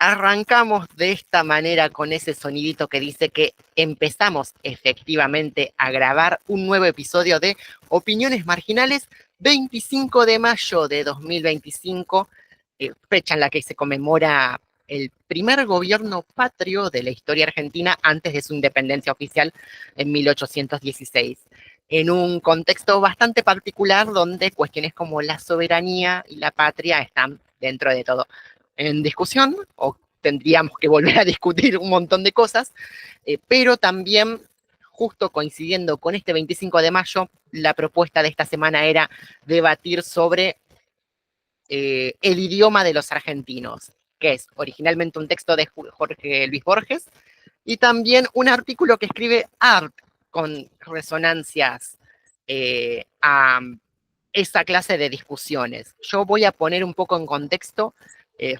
arrancamos de esta manera con ese sonidito que dice que empezamos efectivamente a grabar un nuevo episodio de Opiniones Marginales, 25 de mayo de 2025, fecha en la que se conmemora el primer gobierno patrio de la historia argentina antes de su independencia oficial en 1816, en un contexto bastante particular donde cuestiones como la soberanía y la patria están dentro de todo en discusión, o tendríamos que volver a discutir un montón de cosas, pero también, justo coincidiendo con este 25 de mayo, la propuesta de esta semana era debatir sobre el idioma de los argentinos, que es originalmente un texto de Jorge Luis Borges, y también un artículo que escribe Art, con resonancias a esa clase de discusiones. Yo voy a poner un poco en contexto,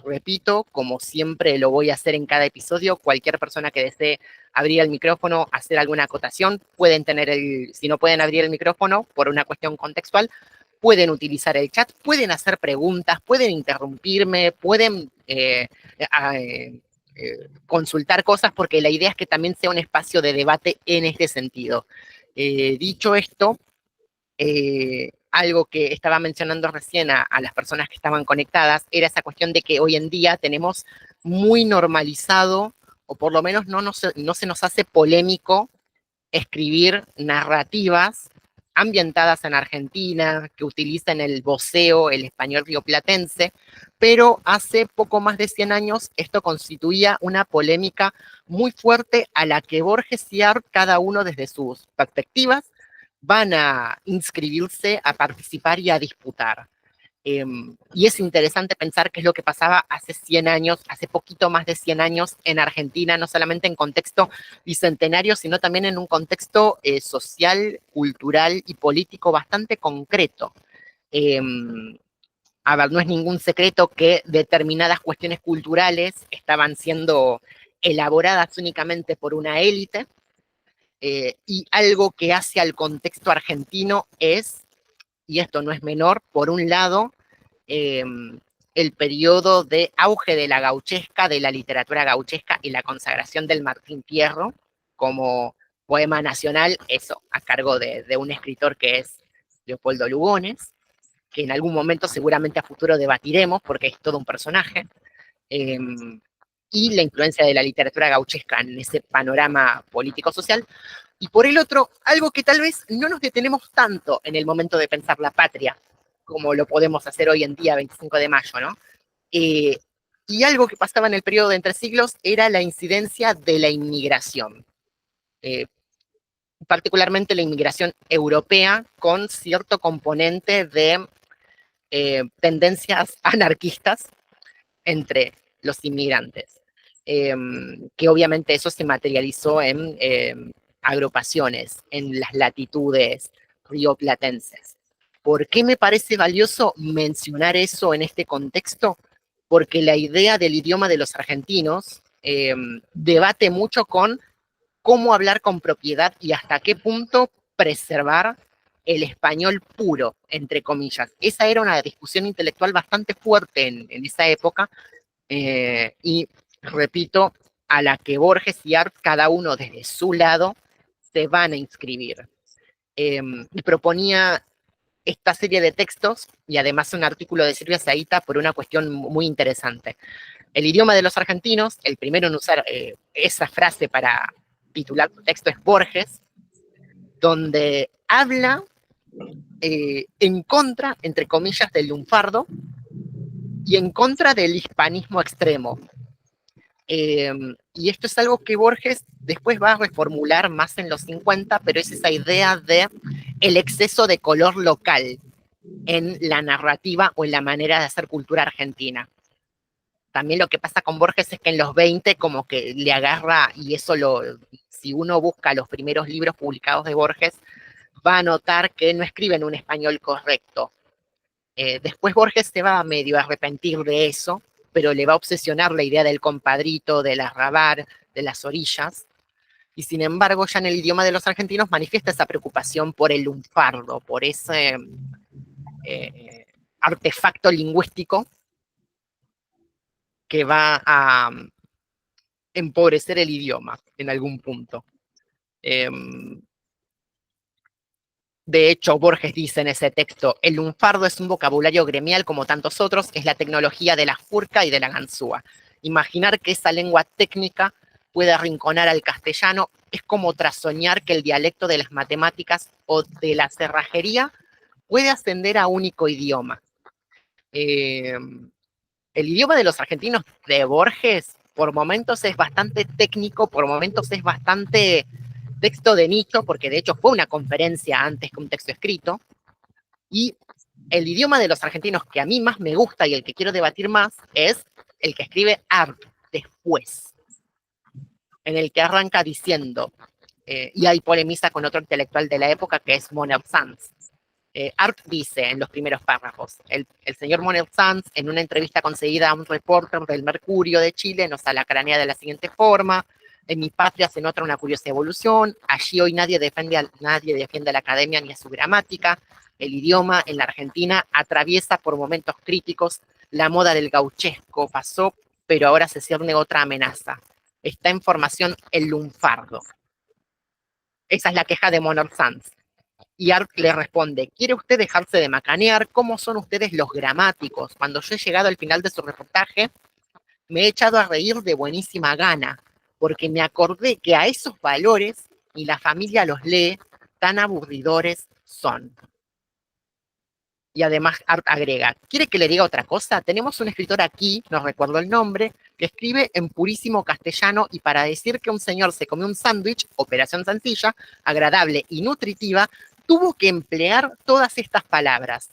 repito, como siempre lo voy a hacer en cada episodio, cualquier persona que desee abrir el micrófono, hacer alguna acotación, pueden tener si no pueden abrir el micrófono por una cuestión contextual, pueden utilizar el chat, pueden hacer preguntas, pueden interrumpirme, pueden consultar cosas, porque la idea es que también sea un espacio de debate en este sentido. Dicho esto, algo que estaba mencionando recién a las personas que estaban conectadas, era esa cuestión de que hoy en día tenemos muy normalizado, o por lo menos no se nos hace polémico, escribir narrativas ambientadas en Argentina, que utilizan el voceo, el español rioplatense, pero hace poco más de 100 años esto constituía una polémica muy fuerte a la que Borges y Art, cada uno desde sus perspectivas, van a inscribirse, a participar y a disputar. Y es interesante pensar qué es lo que pasaba hace 100 años, hace poquito más de 100 años en Argentina, no solamente en contexto bicentenario, sino también en un contexto social, cultural y político bastante concreto. Eh, a ver, no es ningún secreto que determinadas cuestiones culturales estaban siendo elaboradas únicamente por una élite, y algo que hace al contexto argentino es, y esto no es menor, por un lado, eh, el periodo de auge de la gauchesca, de la literatura gauchesca y la consagración del Martín Fierro como poema nacional, eso, a cargo de un escritor que es Leopoldo Lugones, que en algún momento seguramente a futuro debatiremos porque es todo un personaje, eh, y la influencia de la literatura gauchesca en ese panorama político-social. Y por el otro, algo que tal vez no nos detenemos tanto en el momento de pensar la patria, como lo podemos hacer hoy en día, 25 de mayo, ¿no? Eh, y algo que pasaba en el periodo de entre siglos era la incidencia de la inmigración, eh, particularmente la inmigración europea, con cierto componente de tendencias anarquistas entre los inmigrantes, que obviamente eso se materializó en agrupaciones, en las latitudes rioplatenses. ¿Por qué me parece valioso mencionar eso en este contexto? Porque la idea del idioma de los argentinos debate mucho con cómo hablar con propiedad y hasta qué punto preservar el español puro, entre comillas. Esa era una discusión intelectual bastante fuerte en esa época, y repito, a la que Borges y Art, cada uno desde su lado, se van a inscribir. Y proponía esta serie de textos y además un artículo de Silvia Zaita por una cuestión muy interesante. El idioma de los argentinos, el primero en usar esa frase para titular su texto es Borges, donde habla en contra, entre comillas, del lunfardo y en contra del hispanismo extremo. Y esto es algo que Borges después va a reformular más en los 50, pero es esa idea de el exceso de color local en la narrativa o en la manera de hacer cultura argentina. También lo que pasa con Borges es que en los 20 como que le agarra, y eso si uno busca los primeros libros publicados de Borges, va a notar que no escribe en un español correcto. Después Borges se va a medio arrepentir de eso, pero le va a obsesionar la idea del compadrito, del arrabar, de las orillas, y sin embargo ya en el idioma de los argentinos manifiesta esa preocupación por el lunfardo, por ese artefacto lingüístico que va a empobrecer el idioma en algún punto. De hecho, Borges dice en ese texto, el lunfardo es un vocabulario gremial como tantos otros, es la tecnología de la furca y de la ganzúa. Imaginar que esa lengua técnica puede arrinconar al castellano es como trasoñar que el dialecto de las matemáticas o de la cerrajería puede ascender a único idioma. Eh, el idioma de los argentinos de Borges por momentos es bastante técnico, por momentos es bastante texto de nicho, porque de hecho fue una conferencia antes que un texto escrito, y el idioma de los argentinos que a mí más me gusta y el que quiero debatir más es el que escribe Art después, en el que arranca diciendo, y hay polemiza con otro intelectual de la época que es Monel Sanz. Art dice en los primeros párrafos, el señor Monel Sanz en una entrevista concedida a un reporter del Mercurio de Chile nos alacranea de la siguiente forma: en mi patria se nota una curiosa evolución, allí hoy nadie defiende a la academia ni a su gramática, el idioma en la Argentina atraviesa por momentos críticos, la moda del gauchesco pasó, pero ahora se cierne otra amenaza, está en formación el lunfardo. Esa es la queja de Monel Sanz. Y Art le responde, ¿quiere usted dejarse de macanear? ¿Cómo son ustedes los gramáticos? Cuando yo he llegado al final de su reportaje, me he echado a reír de buenísima gana, porque me acordé que a esos valores, y la familia los lee, tan aburridores son. Y además Art agrega, ¿quiere que le diga otra cosa? Tenemos un escritor aquí, no recuerdo el nombre, que escribe en purísimo castellano y para decir que un señor se comió un sándwich, operación sencilla, agradable y nutritiva, tuvo que emplear todas estas palabras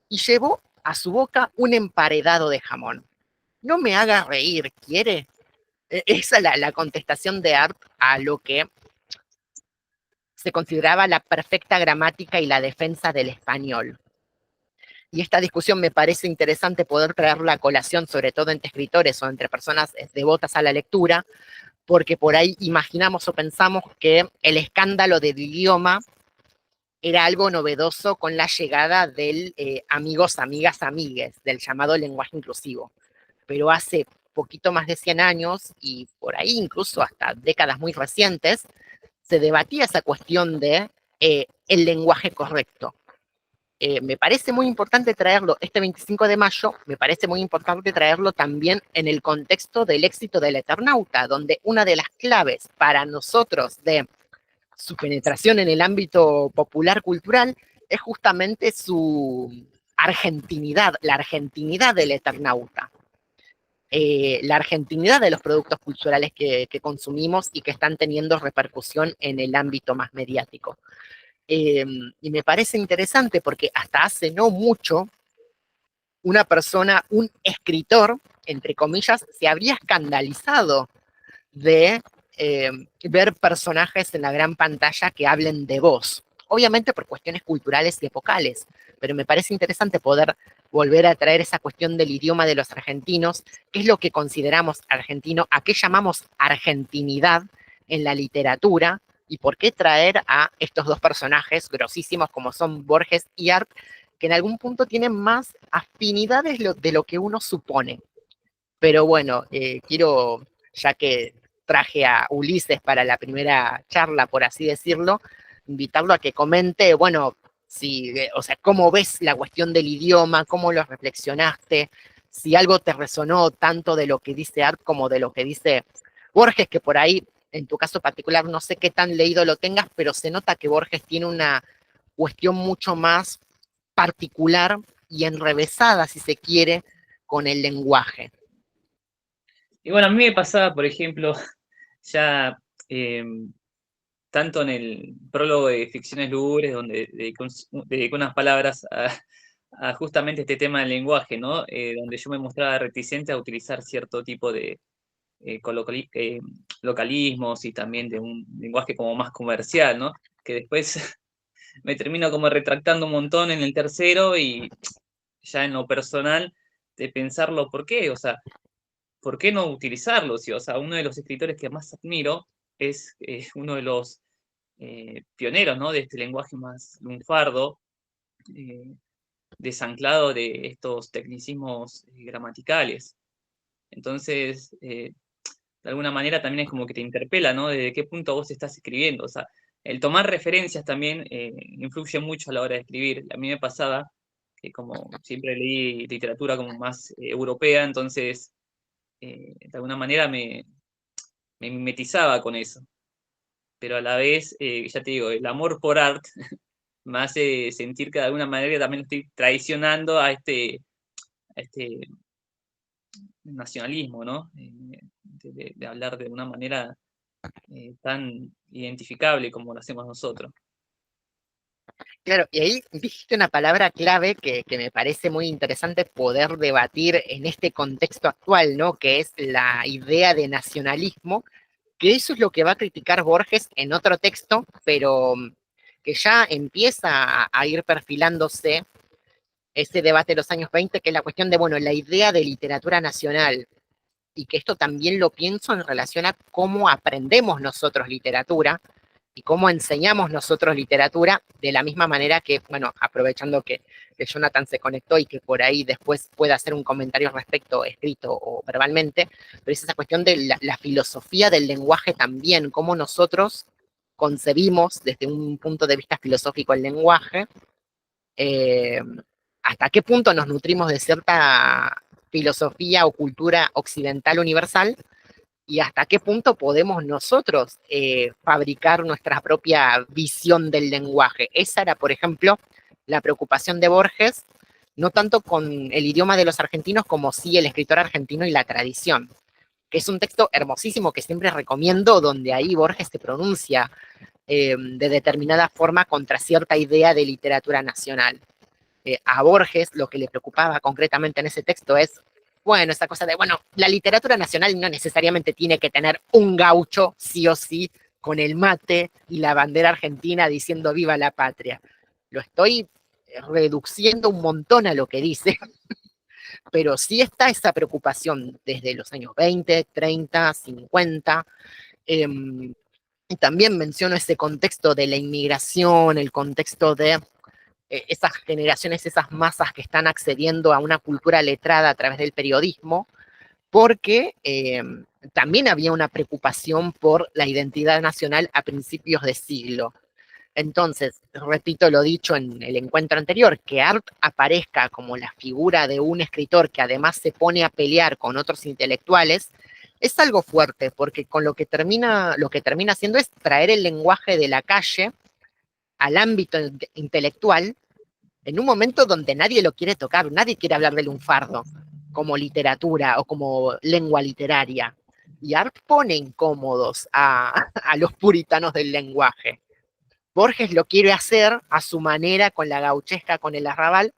y llevó a su boca un emparedado de jamón. No me haga reír, ¿quiere? Esa es la contestación de Art a lo que se consideraba la perfecta gramática y la defensa del español. Y esta discusión me parece interesante poder traerla a colación, sobre todo entre escritores o entre personas devotas a la lectura, porque por ahí imaginamos o pensamos que el escándalo del idioma era algo novedoso con la llegada del amigos, amigas, amigues, del llamado lenguaje inclusivo. Pero hace poquito más de 100 años, y por ahí incluso hasta décadas muy recientes, se debatía esa cuestión de el lenguaje correcto. Me parece muy importante traerlo este 25 de mayo, me parece muy importante traerlo también en el contexto del éxito del Eternauta, donde una de las claves para nosotros de su penetración en el ámbito popular cultural es justamente su argentinidad, la argentinidad del Eternauta. La argentinidad de los productos culturales que consumimos y que están teniendo repercusión en el ámbito más mediático. Y me parece interesante porque hasta hace no mucho, una persona, un escritor, entre comillas, se habría escandalizado de ver personajes en la gran pantalla que hablen de voz. Obviamente por cuestiones culturales y epocales, pero me parece interesante poder volver a traer esa cuestión del idioma de los argentinos, qué es lo que consideramos argentino, a qué llamamos argentinidad en la literatura, y por qué traer a estos dos personajes grosísimos como son Borges y Art, que en algún punto tienen más afinidades de lo que uno supone. Pero bueno, quiero, ya que traje a Ulises para la primera charla, por así decirlo, invitarlo a que comente, bueno, si, o sea, cómo ves la cuestión del idioma, cómo lo reflexionaste, si algo te resonó tanto de lo que dice Art como de lo que dice Borges, que por ahí, en tu caso particular, no sé qué tan leído lo tengas, pero se nota que Borges tiene una cuestión mucho más particular y enrevesada, si se quiere, con el lenguaje. Y bueno, a mí me pasaba, por ejemplo, ya eh, tanto en el prólogo de Ficciones Lúgubres, donde dedico unas palabras a justamente este tema del lenguaje, ¿no? Donde yo me mostraba reticente a utilizar cierto tipo de localismos y también de un lenguaje como más comercial, ¿no? Que después me termino como retractando un montón en el tercero y ya en lo personal de pensarlo, ¿por qué? O sea, ¿por qué no utilizarlo? Sí, o sea, uno de los escritores que más admiro es uno de los pioneros, ¿no? De este lenguaje más lunfardo, eh, desanclado de estos tecnicismos gramaticales. Entonces, de alguna manera también es como que te interpela, ¿no? ¿Desde qué punto vos estás escribiendo? O sea, el tomar referencias también influye mucho a la hora de escribir. A mí me pasaba que como siempre leí literatura como más europea, entonces de alguna manera me mimetizaba con eso. Pero a la vez, ya te digo, el amor por art me hace sentir que de alguna manera también estoy traicionando a este nacionalismo, ¿no? De hablar de una manera tan identificable como lo hacemos nosotros. Claro, y ahí dijiste una palabra clave que me parece muy interesante poder debatir en este contexto actual, ¿no? Que es la idea de nacionalismo, que eso es lo que va a criticar Borges en otro texto, pero que ya empieza a ir perfilándose ese debate de los años 20, que es la cuestión de, bueno, la idea de literatura nacional, y que esto también lo pienso en relación a cómo aprendemos nosotros literatura y cómo enseñamos nosotros literatura, de la misma manera que, bueno, aprovechando que Jonathan se conectó y que por ahí después pueda hacer un comentario al respecto, escrito o verbalmente, pero es esa cuestión de la filosofía del lenguaje también, cómo nosotros concebimos desde un punto de vista filosófico el lenguaje, eh, hasta qué punto nos nutrimos de cierta filosofía o cultura occidental universal y hasta qué punto podemos nosotros fabricar nuestra propia visión del lenguaje. Esa era, por ejemplo, la preocupación de Borges, no tanto con el idioma de los argentinos como sí el escritor argentino y la tradición, que es un texto hermosísimo que siempre recomiendo, donde ahí Borges se pronuncia de determinada forma contra cierta idea de literatura nacional. A Borges lo que le preocupaba concretamente en ese texto es, bueno, esa cosa de, bueno, la literatura nacional no necesariamente tiene que tener un gaucho, sí o sí, con el mate y la bandera argentina diciendo viva la patria. Lo estoy reduciendo un montón a lo que dice, pero sí está esa preocupación desde los años 20, 30, 50. Y también menciono ese contexto de la inmigración, el contexto de esas generaciones, esas masas que están accediendo a una cultura letrada a través del periodismo, porque también había una preocupación por la identidad nacional a principios de siglo. Entonces, repito lo dicho en el encuentro anterior, que Art aparezca como la figura de un escritor que además se pone a pelear con otros intelectuales, es algo fuerte, porque con lo que termina haciendo es traer el lenguaje de la calle al ámbito intelectual en un momento donde nadie lo quiere tocar, nadie quiere hablar del lunfardo como literatura o como lengua literaria. Y Art pone incómodos a los puritanos del lenguaje. Borges lo quiere hacer a su manera, con la gauchesca, con el arrabal.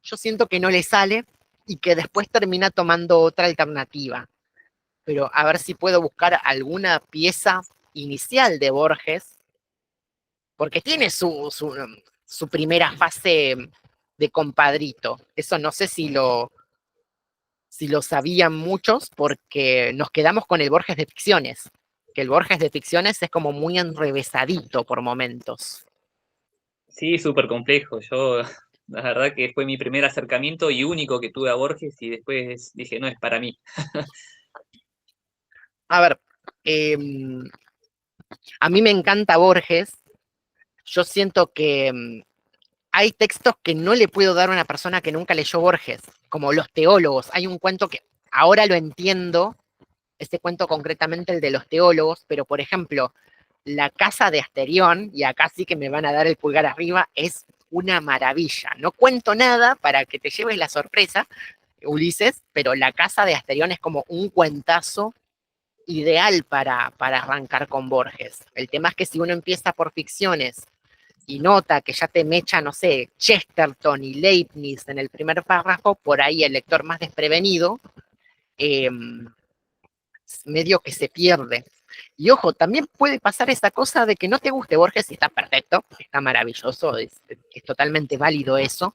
Yo siento que no le sale y que después termina tomando otra alternativa. Pero a ver si puedo buscar alguna pieza inicial de Borges, porque tiene su primera fase de compadrito. Eso no sé si lo sabían muchos, porque nos quedamos con el Borges de ficciones, que el Borges de ficciones es como muy enrevesadito por momentos. Sí, súper complejo. Yo, la verdad que fue mi primer acercamiento y único que tuve a Borges y después dije, no es para mí. A ver, a mí me encanta Borges, yo siento que hay textos que no le puedo dar a una persona que nunca leyó Borges, como los teólogos. Hay un cuento que ahora lo entiendo, este cuento concretamente el de los teólogos, pero por ejemplo, La casa de Asterión, y acá sí que me van a dar el pulgar arriba, es una maravilla. No cuento nada para que te lleves la sorpresa, Ulises, pero La casa de Asterión es como un cuentazo ideal para arrancar con Borges. El tema es que si uno empieza por ficciones y nota que ya te mecha, no sé, Chesterton y Leibniz en el primer párrafo, por ahí el lector más desprevenido, eh, medio que se pierde. Y ojo, también puede pasar esa cosa de que no te guste Borges y está perfecto, está maravilloso, es totalmente válido eso.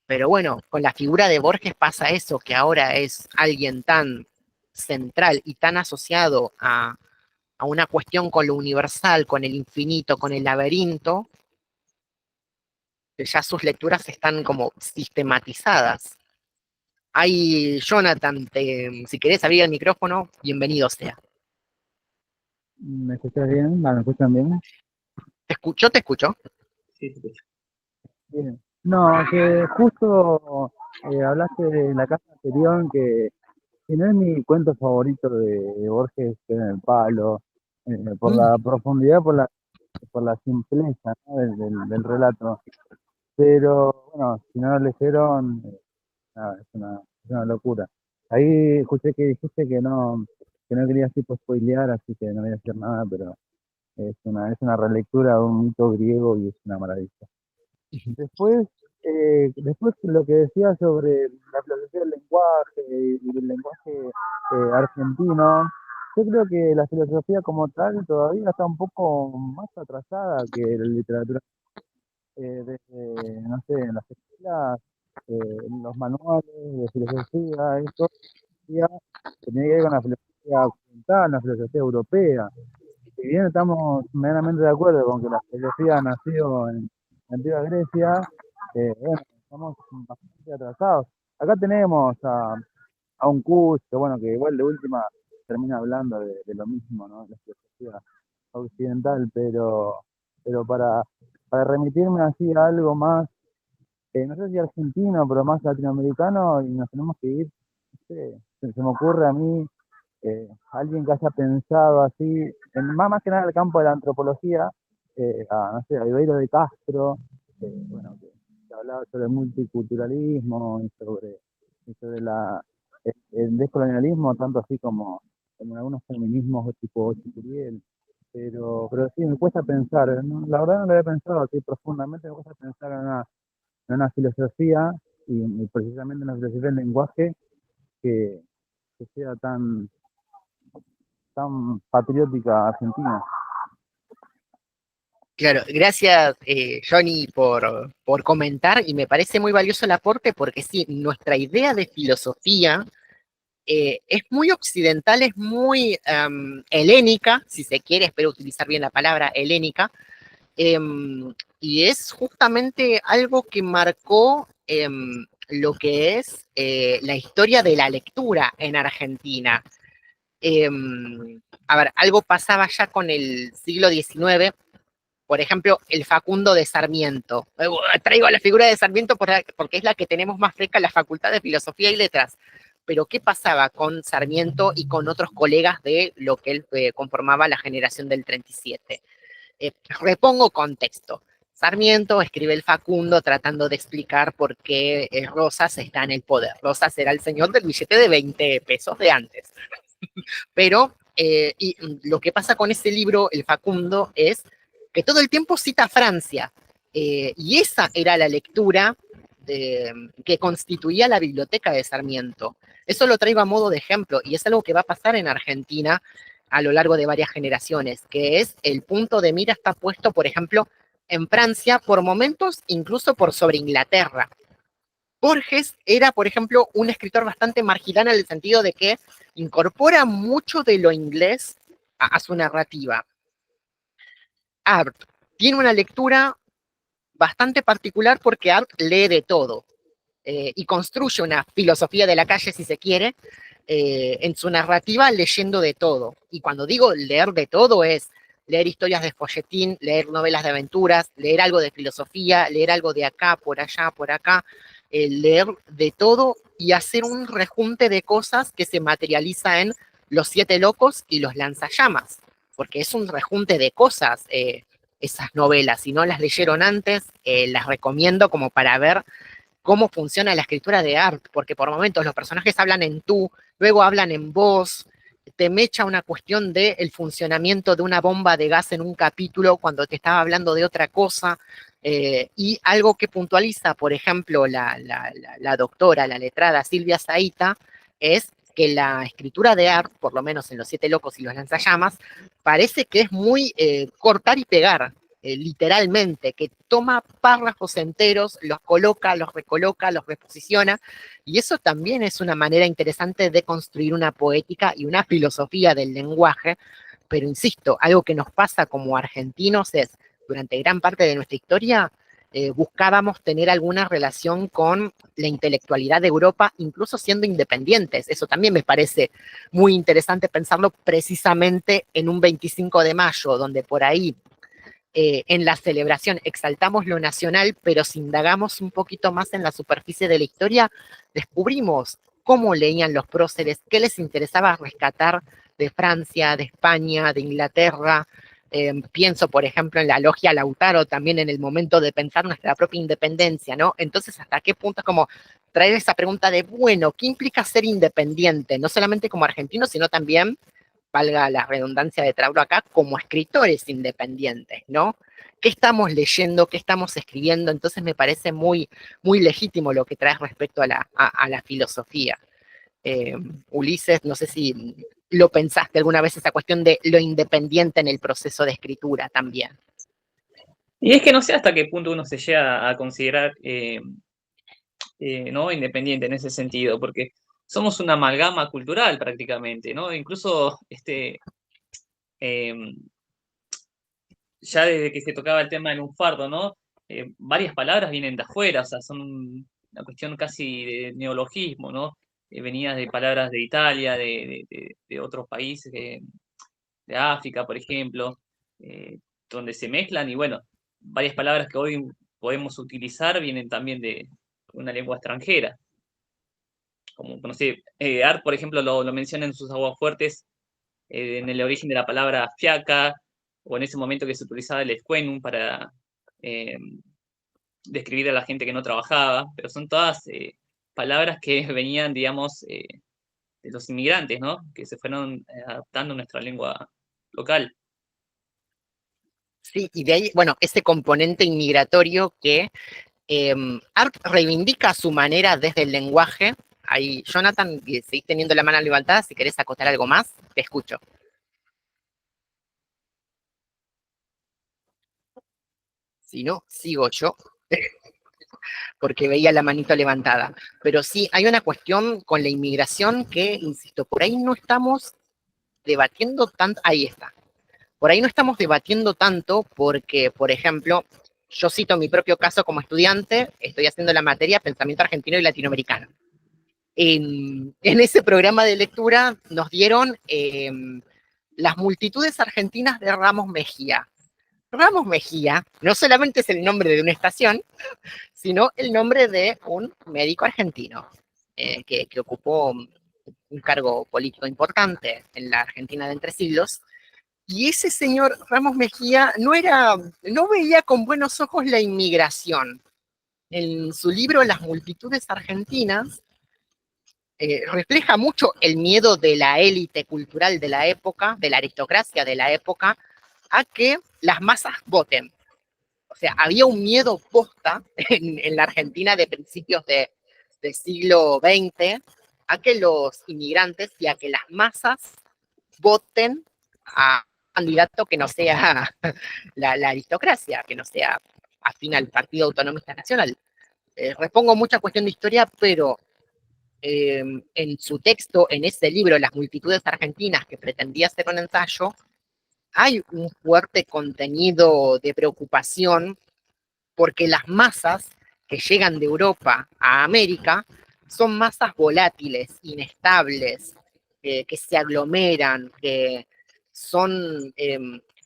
Pero bueno, con la figura de Borges pasa eso, que ahora es alguien tan central y tan asociado a una cuestión con lo universal, con el infinito, con el laberinto, que ya sus lecturas están como sistematizadas. Ay, Jonathan, si querés abrir el micrófono, bienvenido sea. ¿Me escuchas bien? ¿Me escuchan bien? ¿Te escucho? ¿Te escucho? Sí, sí, sí. Bien. No, que justo hablaste de la casa anterior, que no es mi cuento favorito de Borges, que es El Palo, por Mm, la profundidad, por la simpleza, ¿no? del relato. Pero bueno, si no lo leyeron, nada, es una locura. Ahí escuché que dijiste que no querías tipo spoilear, así que no voy a decir nada, pero es una relectura de un mito griego y es una maravilla. Después, después lo que decía sobre la filosofía del lenguaje y el lenguaje argentino, yo creo que la filosofía como tal todavía está un poco más atrasada que la literatura. Desde, no sé, en las escuelas, en los manuales de filosofía, eso ya tenía que ver con la filosofía occidental, la filosofía europea. Si bien estamos medianamente de acuerdo con que la filosofía nació en la antigua Grecia, bueno, estamos bastante atrasados. Acá tenemos a un curso, bueno, que igual de última termina hablando de lo mismo, ¿no? La filosofía occidental, pero para remitirme así a algo más, no sé si argentino, pero más latinoamericano, y nos tenemos que ir, no sé, se me ocurre a mí alguien que haya pensado así, más que nada en el campo de la antropología, no sé, a Ibeiro de Castro, bueno, que hablaba sobre el multiculturalismo y sobre el descolonialismo, tanto así como en algunos feminismos tipo Chicuriel. Pero sí, me cuesta pensar, ¿no? La verdad no lo había pensado así profundamente, me cuesta pensar en una filosofía, y precisamente en una filosofía del lenguaje que sea tan patriótica Argentina. claro, gracias Johnny por comentar y me parece muy valioso el aporte porque sí, nuestra idea de filosofía es muy occidental, es muy helénica, si se quiere, espero utilizar bien la palabra helénica, y es justamente algo que marcó lo que es la historia de la lectura en Argentina. Eh, a ver, algo pasaba ya con el siglo XIX, por ejemplo, el Facundo de Sarmiento. Traigo la figura de Sarmiento porque es la que tenemos más fresca en la Facultad de Filosofía y Letras. Pero ¿qué pasaba con Sarmiento y con otros colegas de lo que él conformaba la generación del 37? Repongo contexto. Sarmiento escribe el Facundo tratando de explicar por qué Rosas está en el poder. Rosas era el señor del billete de 20 pesos de antes. Pero y lo que pasa con ese libro, el Facundo, es que todo el tiempo cita a Francia. Y esa era la lectura que constituía la biblioteca de Sarmiento. Eso lo traigo a modo de ejemplo y es algo que va a pasar en Argentina a lo largo de varias generaciones, que es el punto de mira está puesto, por ejemplo, en Francia, por momentos incluso por sobre Inglaterra. Borges era, por ejemplo, un escritor bastante marginal en el sentido de que incorpora mucho de lo inglés a su narrativa. Art tiene una lectura bastante particular porque Art lee de todo y construye una filosofía de la calle, si se quiere, en su narrativa leyendo de todo. Y cuando digo leer de todo es leer historias de folletín, leer novelas de aventuras, leer algo de filosofía, leer algo de acá, por acá, leer de todo y hacer un rejunte de cosas que se materializa en Los Siete Locos y Los Lanzallamas, porque es un rejunte de cosas esas novelas. Si no las leyeron antes, las recomiendo como para ver cómo funciona la escritura de Art, porque por momentos los personajes hablan en tú, luego hablan en vos, te mecha una cuestión del el funcionamiento de una bomba de gas en un capítulo cuando te estaba hablando de otra cosa, y algo que puntualiza, por ejemplo, la doctora, la letrada Silvia Zaita, es que la escritura de Art, por lo menos en Los Siete Locos y Los Lanzallamas, parece que es muy cortar y pegar, literalmente, que toma párrafos enteros, los coloca, los recoloca, los reposiciona, y eso también es una manera interesante de construir una poética y una filosofía del lenguaje, pero insisto, algo que nos pasa como argentinos es, durante gran parte de nuestra historia, buscábamos tener alguna relación con la intelectualidad de Europa, incluso siendo independientes. Eso también me parece muy interesante pensarlo precisamente en un 25 de mayo, donde por ahí en la celebración exaltamos lo nacional, pero si indagamos un poquito más en la superficie de la historia, descubrimos cómo leían los próceres, qué les interesaba rescatar de Francia, de España, de Inglaterra. Pienso, por ejemplo, en la logia Lautaro, también en el momento de pensar nuestra propia independencia, ¿no? Entonces, ¿hasta qué punto es como traer esa pregunta de, bueno, ¿qué implica ser independiente? No solamente como argentino, sino también, valga la redundancia de traerlo acá, como escritores independientes, ¿no? ¿Qué estamos leyendo? ¿Qué estamos escribiendo? Entonces me parece muy, muy legítimo lo que traes respecto a la filosofía. Ulises, no sé si lo pensaste alguna vez, esa cuestión de lo independiente en el proceso de escritura también. Y es que no sé hasta qué punto uno se llega a considerar ¿no? independiente en ese sentido, porque somos una amalgama cultural prácticamente, ¿no? Incluso eh, ya desde que se tocaba el tema del lunfardo, ¿no? Varias palabras vienen de afuera, o sea, son una cuestión casi de neologismo, ¿no? Venidas de palabras de Italia, de otros países, de África, por ejemplo, donde se mezclan y bueno, varias palabras que hoy podemos utilizar vienen también de una lengua extranjera. Como, no sé, Art, por ejemplo, lo menciona en sus aguafuertes, en el origen de la palabra fiaca, o en ese momento que se utilizaba el escuenum para describir a la gente que no trabajaba, pero son todas palabras que venían, digamos, de los inmigrantes, ¿no? Que se fueron adaptando a nuestra lengua local. Sí, y de ahí, bueno, ese componente inmigratorio que Art reivindica a su manera desde el lenguaje. Ahí, Jonathan, seguís teniendo la mano levantada, si querés acotar algo más, te escucho. Si no, sigo yo, porque veía la manito levantada. Pero sí, hay una cuestión con la inmigración que, insisto, por ahí no estamos debatiendo tanto, ahí está, por ahí no estamos debatiendo tanto porque, por ejemplo, yo cito mi propio caso como estudiante, estoy haciendo la materia Pensamiento Argentino y Latinoamericano. En ese programa de lectura nos dieron las multitudes argentinas de Ramos Mejía. Ramos Mejía no solamente es el nombre de una estación, sino el nombre de un médico argentino que ocupó un cargo político importante en la Argentina de entre siglos. Y ese señor Ramos Mejía no veía con buenos ojos la inmigración. En su libro Las multitudes argentinas refleja mucho el miedo de la élite cultural de la época, de la aristocracia de la época, a que las masas voten. O sea, había un miedo posta en la Argentina de principios del siglo XX a que los inmigrantes y a que las masas voten a un candidato que no sea la aristocracia, que no sea afín al Partido Autonomista Nacional. Repongo mucha cuestión de historia, pero en su texto, en ese libro, Las multitudes argentinas, que pretendía ser un ensayo, hay un fuerte contenido de preocupación porque las masas que llegan de Europa a América son masas volátiles, inestables, que se aglomeran, que son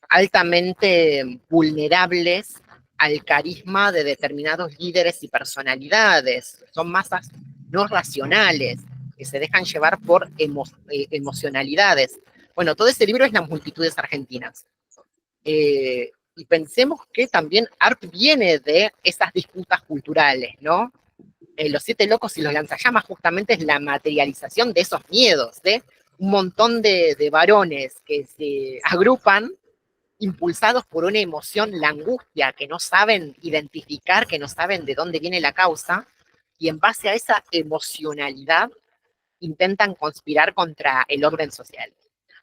altamente vulnerables al carisma de determinados líderes y personalidades. Son masas no racionales, que se dejan llevar por emocionalidades. Bueno, todo ese libro es Las multitudes argentinas. Y pensemos que también Art viene de esas disputas culturales, ¿no? Los Siete Locos y los Lanzallamas justamente es la materialización de esos miedos, de un montón de varones que se agrupan impulsados por una emoción, la angustia, que no saben identificar, que no saben de dónde viene la causa, y en base a esa emocionalidad intentan conspirar contra el orden social.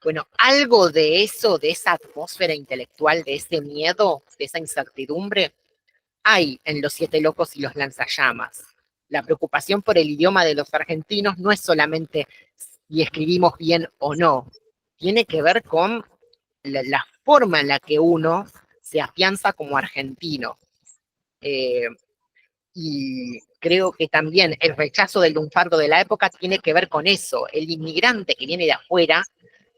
Bueno, algo de eso, de esa atmósfera intelectual, de ese miedo, de esa incertidumbre, hay en Los Siete Locos y los Lanzallamas. La preocupación por el idioma de los argentinos no es solamente si escribimos bien o no, tiene que ver con la forma en la que uno se afianza como argentino. Eh, y creo que también el rechazo del lunfardo de la época tiene que ver con eso. El inmigrante que viene de afuera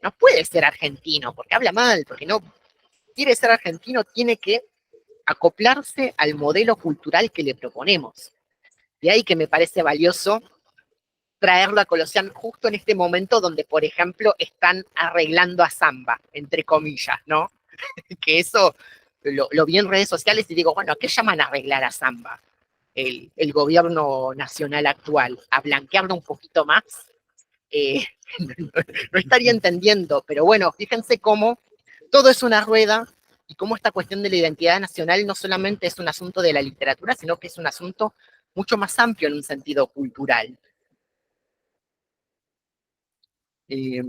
no puede ser argentino, porque habla mal, porque no quiere ser argentino, tiene que acoplarse al modelo cultural que le proponemos. De ahí que me parece valioso traerlo a colación justo en este momento donde, por ejemplo, están arreglando a Samba, entre comillas, ¿no? Que eso lo vi en redes sociales y digo, bueno, ¿a qué llaman arreglar a Samba? El gobierno nacional actual, a blanquearlo un poquito más, eh, no estaría entendiendo, pero bueno, fíjense cómo todo es una rueda y cómo esta cuestión de la identidad nacional no solamente es un asunto de la literatura, sino que es un asunto mucho más amplio en un sentido cultural. Eh,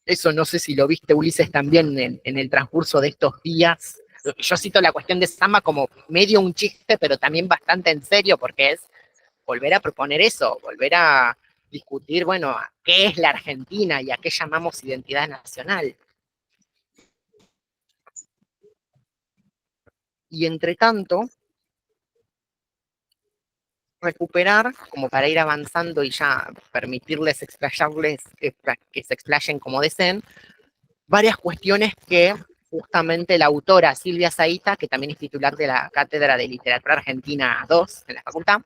Eso no sé si lo viste, Ulises, también en el transcurso de estos días. Yo cito la cuestión de Samba como medio un chiste, pero también bastante en serio, porque es volver a proponer eso, volver a discutir, bueno, qué es la Argentina y a qué llamamos identidad nacional. Y entre tanto, recuperar, como para ir avanzando y ya permitirles explayarles, que se explayen como deseen, varias cuestiones que justamente la autora Silvia Zaita, que también es titular de la Cátedra de Literatura Argentina 2 en la facultad,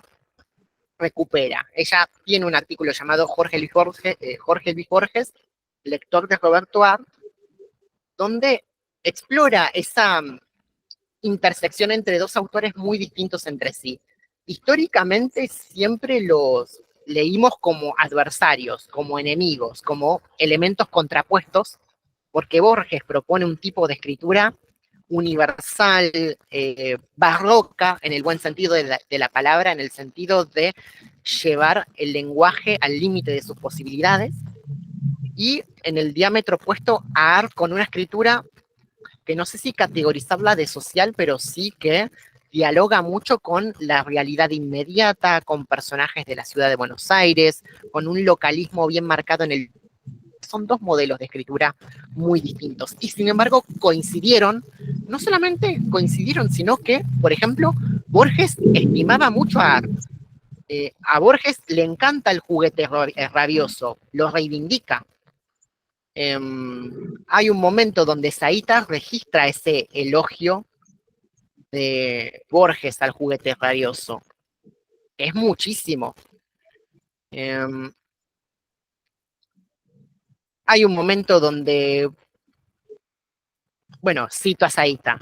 recupera. Ella tiene un artículo llamado Jorge Luis Borges, lector de Roberto Art, donde explora esa intersección entre dos autores muy distintos entre sí. Históricamente siempre los leímos como adversarios, como enemigos, como elementos contrapuestos, porque Borges propone un tipo de escritura universal, barroca, en el buen sentido de la palabra, en el sentido de llevar el lenguaje al límite de sus posibilidades, y en el diámetro opuesto a Art con una escritura que no sé si categorizarla de social, pero sí que dialoga mucho con la realidad inmediata, con personajes de la ciudad de Buenos Aires, con un localismo bien marcado en el... Son dos modelos de escritura muy distintos. Y sin embargo coincidieron, no solamente coincidieron, sino que, por ejemplo, Borges estimaba mucho a Art. A Borges le encanta el juguete rabioso, lo reivindica. Hay un momento donde Zaita registra ese elogio de Borges al juguete rabioso. Es muchísimo. Hay un momento donde, bueno, cito a Zaita.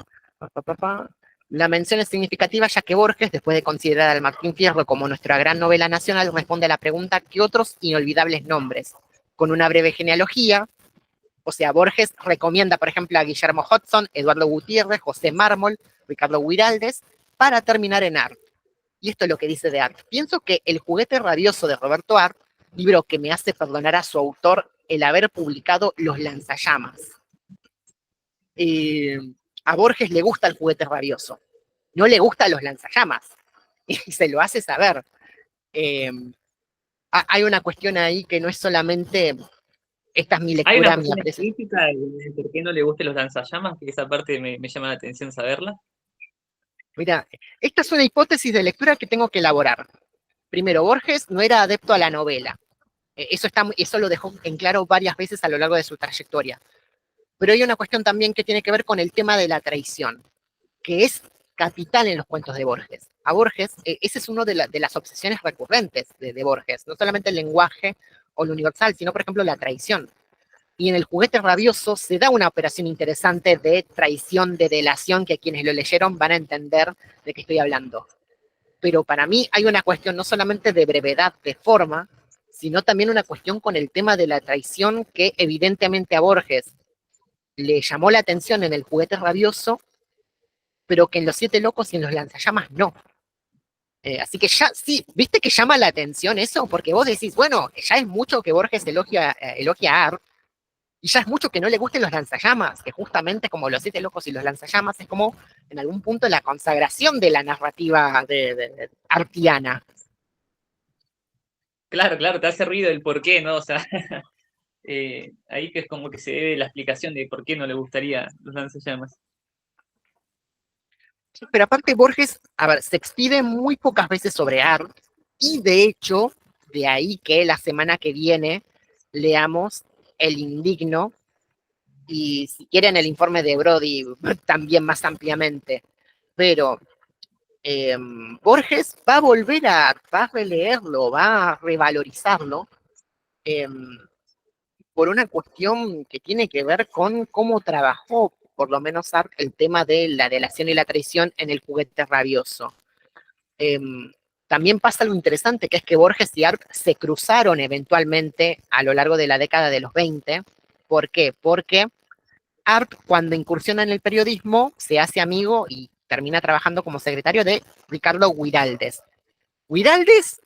La mención es significativa ya que Borges, después de considerar al Martín Fierro como nuestra gran novela nacional, responde a la pregunta ¿qué otros inolvidables nombres? Con una breve genealogía. O sea, Borges recomienda, por ejemplo, a Guillermo Hudson, Eduardo Gutiérrez, José Mármol, Ricardo Guiraldes, para terminar en Art. Y esto es lo que dice de Art. Pienso que El juguete rabioso de Roberto Art, libro que me hace perdonar a su autor el haber publicado Los lanzallamas. A Borges le gusta el juguete rabioso, no le gustan los lanzallamas, y se lo hace saber. Hay una cuestión ahí que no es solamente... Esta es mi ¿Hay una lectura, mi cuestión apreciación. explícita de por qué no le gusten los lanzallamas? Que esa parte me llama la atención saberla. Mira, esta es una hipótesis de lectura que tengo que elaborar. Primero, Borges no era adepto a la novela. Eso lo dejó en claro varias veces a lo largo de su trayectoria. Pero hay una cuestión también que tiene que ver con el tema de la traición, que es capital en los cuentos de Borges. A Borges, ese es uno de las obsesiones recurrentes de Borges, no solamente el lenguaje o lo universal, sino, por ejemplo, la traición. Y en El juguete rabioso se da una operación interesante de traición, de delación, que quienes lo leyeron van a entender de qué estoy hablando. Pero para mí hay una cuestión no solamente de brevedad de forma, sino también una cuestión con el tema de la traición que evidentemente a Borges le llamó la atención en El juguete rabioso, pero que en Los siete locos y en Los lanzallamas no. Así que ya, sí, ¿viste que llama la atención eso? Porque vos decís, bueno, ya es mucho que Borges elogia a Art, y ya es mucho que no le gusten los lanzallamas, que justamente como Los siete locos y los lanzallamas es como en algún punto la consagración de la narrativa de artiana. Claro, claro, te hace ruido el por qué, ¿no? O sea, ahí que es como que se debe la explicación de por qué no le gustaría los lanzallamas. Pero aparte Borges, a ver, se expide muy pocas veces sobre Art, y de hecho, de ahí que la semana que viene leamos El Indigno, y si quieren el informe de Brody también más ampliamente. Pero Borges va a volver va a releerlo, va a revalorizarlo, eh, por una cuestión que tiene que ver con cómo trabajó, por lo menos Art, el tema de la delación y la traición en El Juguete Rabioso. Eh, También pasa algo interesante, que es que Borges y Art se cruzaron eventualmente a lo largo de la década de los 20. ¿Por qué? Porque Art, cuando incursiona en el periodismo, se hace amigo y termina trabajando como secretario de Ricardo Guiraldes. Guiraldes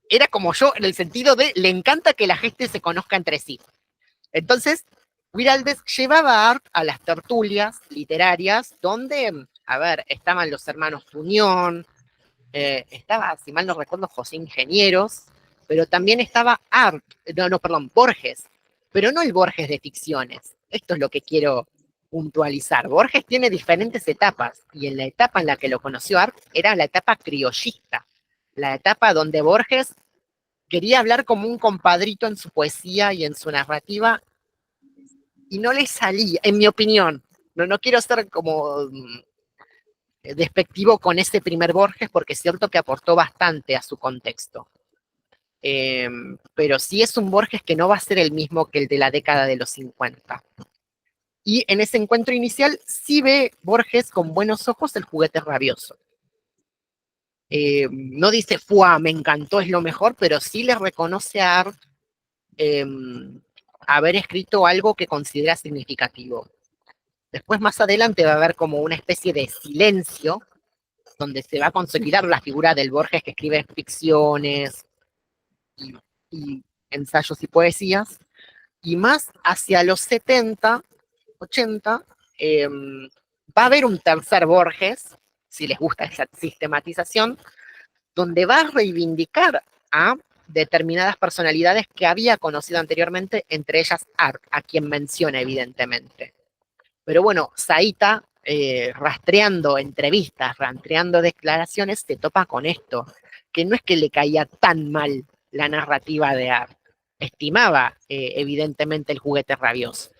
era como yo en el sentido de le encanta que la gente se conozca entre sí. Entonces, Guiraldes llevaba a Art a las tertulias literarias donde, a ver, estaban los hermanos Tuñón, estaba, si mal no recuerdo, José Ingenieros, pero también estaba Art, perdón, Borges, pero no el Borges de ficciones. Esto es lo que quiero puntualizar. Borges tiene diferentes etapas, y en la etapa en la que lo conoció Art era la etapa criollista, la etapa donde Borges quería hablar como un compadrito en su poesía y en su narrativa, y no le salía, en mi opinión. No quiero ser como despectivo con ese primer Borges, porque es cierto que aportó bastante a su contexto. Pero sí es un Borges que no va a ser el mismo que el de la década de los 50. Y en ese encuentro inicial sí ve Borges con buenos ojos El Juguete Rabioso. No dice, ¡fua! Me encantó, es lo mejor, pero sí le reconoce a Art haber escrito algo que considera significativo. Después, más adelante, va a haber como una especie de silencio, donde se va a consolidar la figura del Borges que escribe ficciones y ensayos y poesías, y más hacia los 70, 80, va a haber un tercer Borges, si les gusta esa sistematización, donde va a reivindicar a determinadas personalidades que había conocido anteriormente, entre ellas Art, a quien menciona evidentemente. Pero bueno, Zaita, rastreando entrevistas, rastreando declaraciones, se topa con esto, que no es que le caía tan mal la narrativa de Art, estimaba evidentemente El Juguete Rabioso.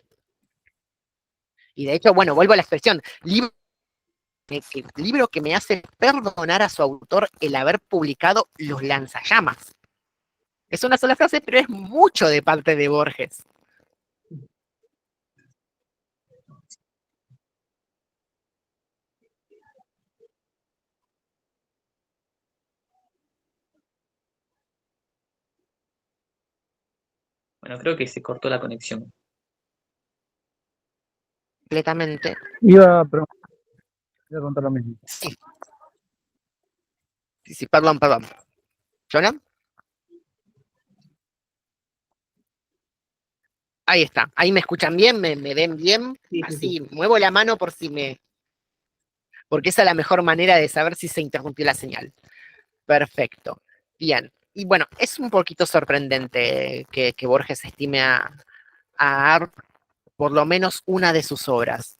Y de hecho, bueno, vuelvo a la expresión, libro que me hace perdonar a su autor el haber publicado Los Lanzallamas. Es una sola frase, pero es mucho de parte de Borges. Bueno, creo que se cortó la conexión. Completamente. Iba a contar lo mismo. Sí. Sí, perdón. ¿Jonah? Ahí está. Ahí me escuchan bien, me ven bien. Sí, Así, sí. muevo la mano por si porque esa es la mejor manera de saber si se interrumpió la señal. Perfecto. Bien. Y bueno, es un poquito sorprendente que Borges estime a Art por lo menos una de sus obras.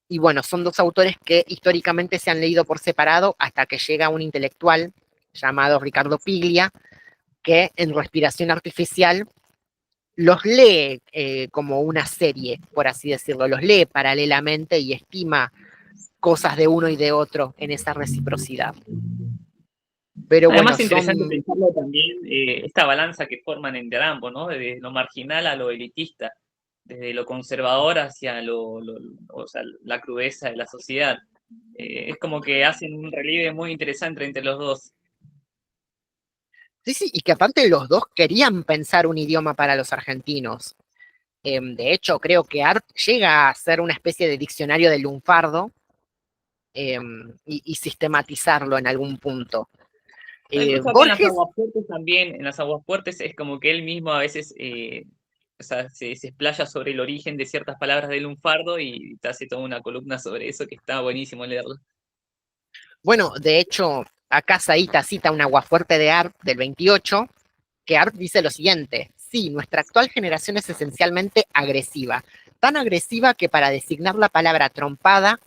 Y bueno, son dos autores que históricamente se han leído por separado hasta que llega un intelectual llamado Ricardo Piglia, que en Respiración Artificial los lee como una serie, por así decirlo, los lee paralelamente y estima cosas de uno y de otro en esa reciprocidad. Pero Además, bueno, interesante pensarlo también, esta balanza que forman entre ambos, ¿no? Desde lo marginal a lo elitista, desde lo conservador hacia o sea, la crudeza de la sociedad. Es como que hacen un relieve muy interesante entre los dos. sí, y que aparte los dos querían pensar un idioma para los argentinos. De hecho, creo que Art llega a ser una especie de diccionario del lunfardo, y sistematizarlo en algún punto. No, incluso acá en las Borges, aguas fuertes también, en las aguas fuertes es como que él mismo a veces o sea, se explaya sobre el origen de ciertas palabras del lunfardo y te hace toda una columna sobre eso que está buenísimo leerlo. bueno, de hecho, acá Saíta cita un aguafuerte de Art del 28, que Art dice lo siguiente: sí, nuestra actual generación es esencialmente agresiva, tan agresiva que para designar la palabra trompada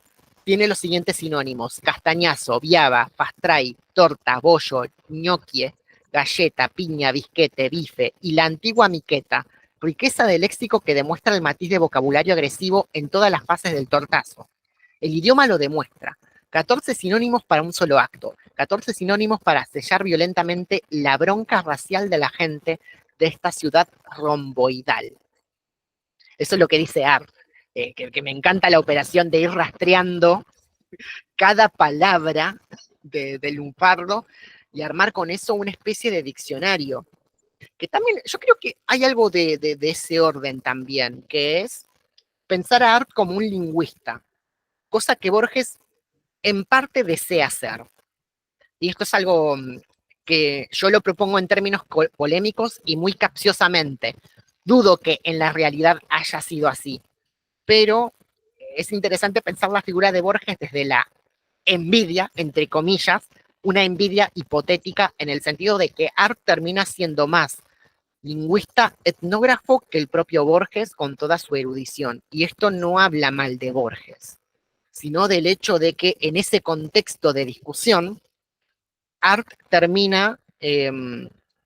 tiene los siguientes sinónimos: castañazo, viaba, pastray, torta, bollo, ñoquie, galleta, piña, bisquete, bife y la antigua miqueta, riqueza de léxico que demuestra el matiz de vocabulario agresivo en todas las fases del tortazo. El idioma lo demuestra. 14 sinónimos para un solo acto, 14 sinónimos para sellar violentamente la bronca racial de la gente de esta ciudad romboidal. Eso es lo que dice Art, que me encanta la operación de ir rastreando cada palabra del lunfardo y armar con eso una especie de diccionario. Que también, yo creo que hay algo de ese orden también, que es pensar a Art como un lingüista, cosa que Borges en parte desea hacer. Y esto es algo que yo lo propongo en términos polémicos y muy capciosamente. Dudo que en la realidad haya sido así, pero es interesante pensar la figura de Borges desde la envidia, entre comillas, una envidia hipotética en el sentido de que Art termina siendo más lingüista etnógrafo que el propio Borges con toda su erudición. Y esto no habla mal de Borges, sino del hecho de que en ese contexto de discusión, Art termina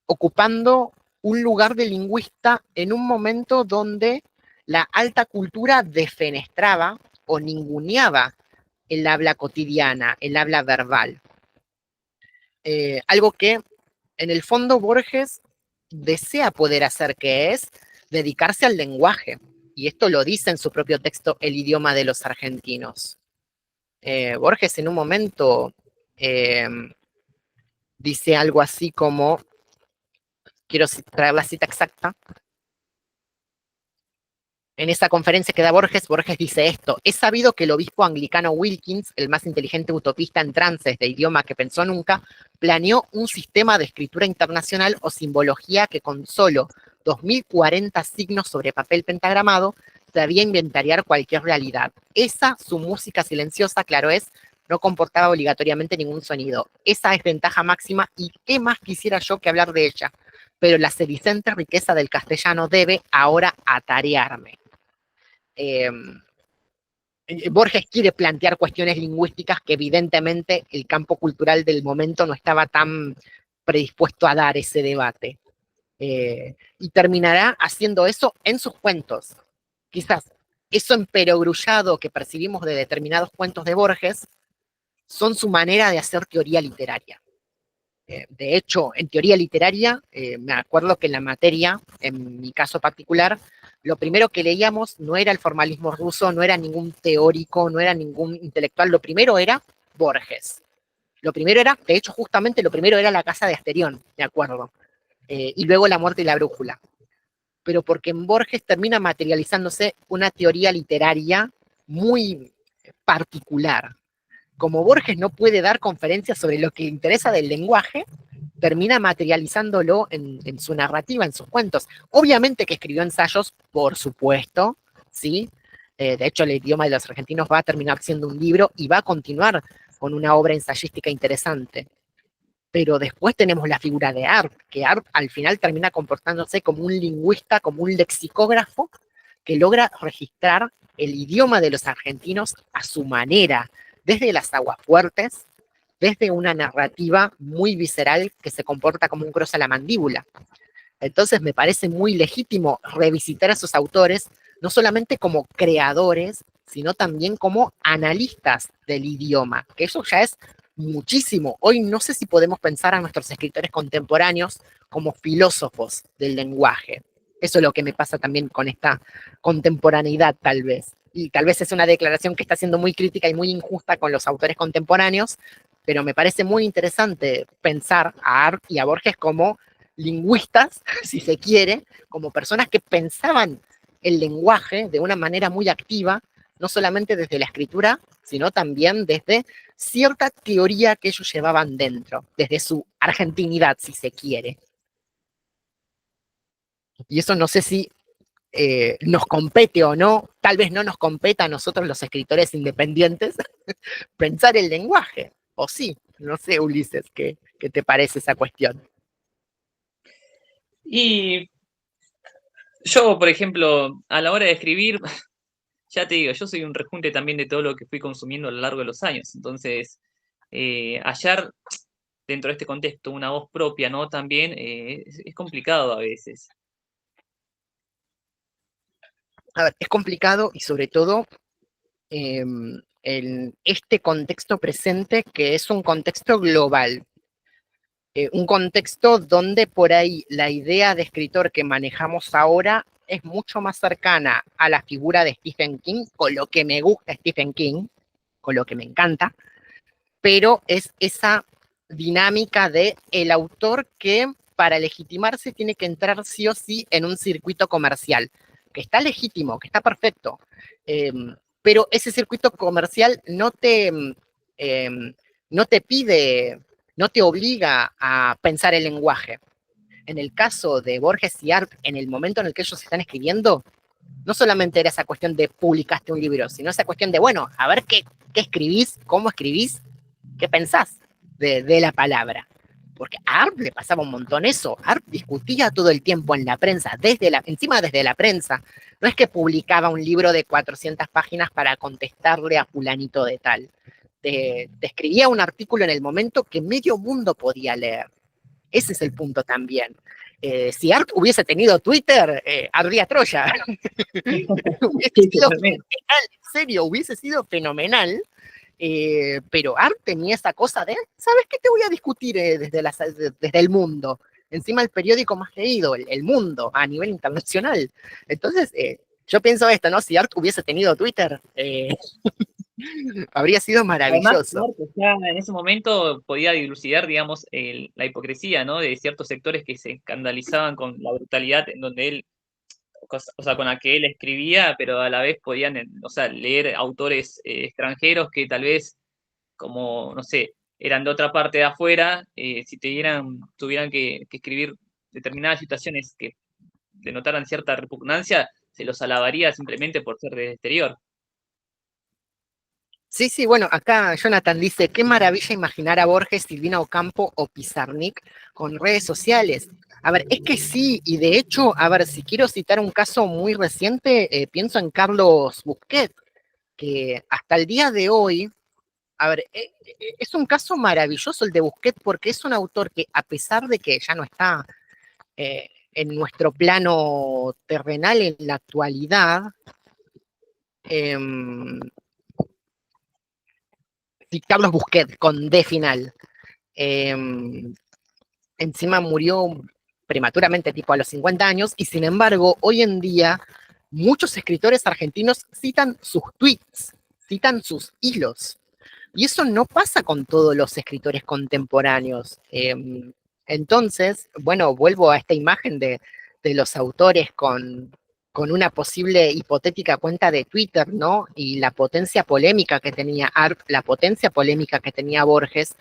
ocupando un lugar de lingüista en un momento donde la alta cultura defenestraba o ninguneaba el habla cotidiana, el habla verbal. Algo que en el fondo Borges desea poder hacer, que es dedicarse al lenguaje. Y esto lo dice en su propio texto, El idioma de los argentinos. Borges en un momento dice algo así como, quiero traer la cita exacta, en esa conferencia que da Borges, Borges dice esto: es sabido que el obispo anglicano Wilkins, el más inteligente utopista en trances de idioma que pensó nunca, planeó un sistema de escritura internacional o simbología que con solo 2040 signos sobre papel pentagramado sabía inventariar cualquier realidad. Esa, su música silenciosa, claro es, no comportaba obligatoriamente ningún sonido. Esa es ventaja máxima y qué más quisiera yo que hablar de ella. Pero la sedicente riqueza del castellano debe ahora atarearme. Borges quiere plantear cuestiones lingüísticas que evidentemente el campo cultural del momento no estaba tan predispuesto a dar ese debate. Y terminará haciendo eso en sus cuentos. Quizás eso emperogrullado que percibimos de determinados cuentos de Borges son su manera de hacer teoría literaria. De hecho, en teoría literaria, me acuerdo que en la materia, en mi caso particular, lo primero que leíamos no era el formalismo ruso, no era ningún teórico, no era ningún intelectual, lo primero era Borges. Lo primero era, de hecho, justamente lo primero era La casa de Asterión, me acuerdo. Y luego La muerte y la brújula. Pero porque en Borges termina materializándose una teoría literaria muy particular. Como Borges no puede dar conferencias sobre lo que le interesa del lenguaje, termina materializándolo en su narrativa, en sus cuentos. Obviamente que escribió ensayos, por supuesto, ¿sí? De hecho, El idioma de los argentinos va a terminar siendo un libro y va a continuar con una obra ensayística interesante. Pero después tenemos la figura de Art, que Art al final termina comportándose como un lingüista, como un lexicógrafo, que logra registrar el idioma de los argentinos a su manera, desde las aguafuertes, desde una narrativa muy visceral que se comporta como un cross a la mandíbula. Entonces me parece muy legítimo revisitar a esos autores, no solamente como creadores, sino también como analistas del idioma, que eso ya es muchísimo. Hoy no sé si podemos pensar a nuestros escritores contemporáneos como filósofos del lenguaje. Eso es lo que me pasa también con esta contemporaneidad, tal vez. Y tal vez es una declaración que está siendo muy crítica y muy injusta con los autores contemporáneos, pero me parece muy interesante pensar a Art y a Borges como lingüistas, si se quiere, como personas que pensaban el lenguaje de una manera muy activa, no solamente desde la escritura, sino también desde cierta teoría que ellos llevaban dentro, desde su argentinidad, si se quiere. Y eso no sé si nos compete o no, tal vez no nos competa a nosotros los escritores independientes pensar el lenguaje, o sí, no sé, Ulises, ¿qué te parece esa cuestión? Y yo, por ejemplo, a la hora de escribir, ya te digo, yo soy un rejunte también de todo lo que fui consumiendo a lo largo de los años. Entonces, hallar dentro de este contexto una voz propia, ¿no? También es complicado a veces. A ver, es complicado y sobre todo en este contexto presente que es un contexto global. Un contexto donde por ahí la idea de escritor que manejamos ahora es mucho más cercana a la figura de Stephen King, con lo que me gusta Stephen King, con lo que me encanta, pero es esa dinámica de el autor que para legitimarse tiene que entrar sí o sí en un circuito comercial, que está legítimo, que está perfecto, eh, pero ese circuito comercial eh, no te pide, no te obliga a pensar el lenguaje. En el caso de Borges y Arp, en el momento en el que ellos están escribiendo, no solamente era esa cuestión de publicaste un libro, sino esa cuestión de, bueno, a ver qué escribís, cómo escribís, qué pensás de la palabra. Porque a Arp le pasaba un montón eso. Arp discutía todo el tiempo en la prensa, encima desde la prensa. No es que publicaba un libro de 400 páginas para contestarle a fulanito de tal. Te escribía un artículo en el momento que medio mundo podía leer. Ese es el punto también. Si Arp hubiese tenido Twitter, ardía Troya. Hubiese Sí, sido totalmente. fenomenal, en serio, hubiese sido fenomenal. Pero Art tenía esa cosa de, ¿sabes qué te voy a discutir desde el mundo? Encima el periódico más leído, el Mundo, a nivel internacional. Entonces, yo pienso esto, ¿no? Si Art hubiese tenido Twitter, habría sido Además, maravilloso. Marcos ya en ese momento podía dilucidar, digamos, la hipocresía, ¿no? De ciertos sectores que se escandalizaban con la brutalidad en donde él, o sea, con la que él escribía, pero a la vez podían, o sea, leer autores extranjeros que tal vez, como, no sé, eran de otra parte de afuera, si tuvieran que escribir determinadas situaciones que denotaran cierta repugnancia, se los alabaría simplemente por ser del exterior. Sí, sí, bueno, acá Jonathan dice, qué maravilla imaginar a Borges, Silvina Ocampo o Pizarnik con redes sociales. A ver, es que sí, y de hecho, a ver, si quiero citar un caso muy reciente, pienso en Carlos Busquet, que hasta el día de hoy, a ver, es un caso maravilloso el de Busquet porque es un autor que a pesar de que ya no está en nuestro plano terrenal en la actualidad, eh, Carlos Busquet con D final, eh, encima murió prematuramente, tipo a los 50 años, y sin embargo, hoy en día, muchos escritores argentinos citan sus tweets, citan sus hilos. Y eso no pasa con todos los escritores contemporáneos. Entonces, bueno, vuelvo a esta imagen de los autores con una posible hipotética cuenta de Twitter, ¿no? Y la potencia polémica que tenía Arp, la potencia polémica que tenía Borges,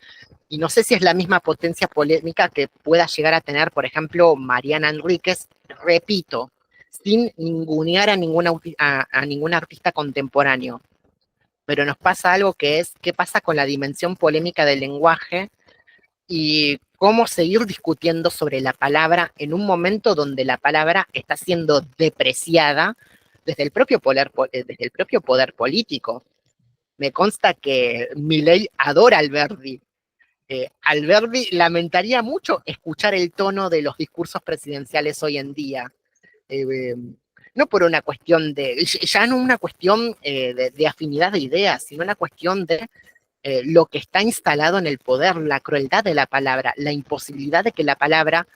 y no sé si es la misma potencia polémica que pueda llegar a tener, por ejemplo, Mariana Enríquez, repito, sin ningunear a ningún artista contemporáneo. Pero nos pasa algo que es qué pasa con la dimensión polémica del lenguaje y cómo seguir discutiendo sobre la palabra en un momento donde la palabra está siendo depreciada desde el propio poder político. Me consta que Milei adora Alberdi, Alberdi lamentaría mucho escuchar el tono de los discursos presidenciales hoy en día. Eh, no por una cuestión ya no una cuestión de afinidad de ideas, sino una cuestión de lo que está instalado en el poder, la crueldad de la palabra, la imposibilidad de que la palabra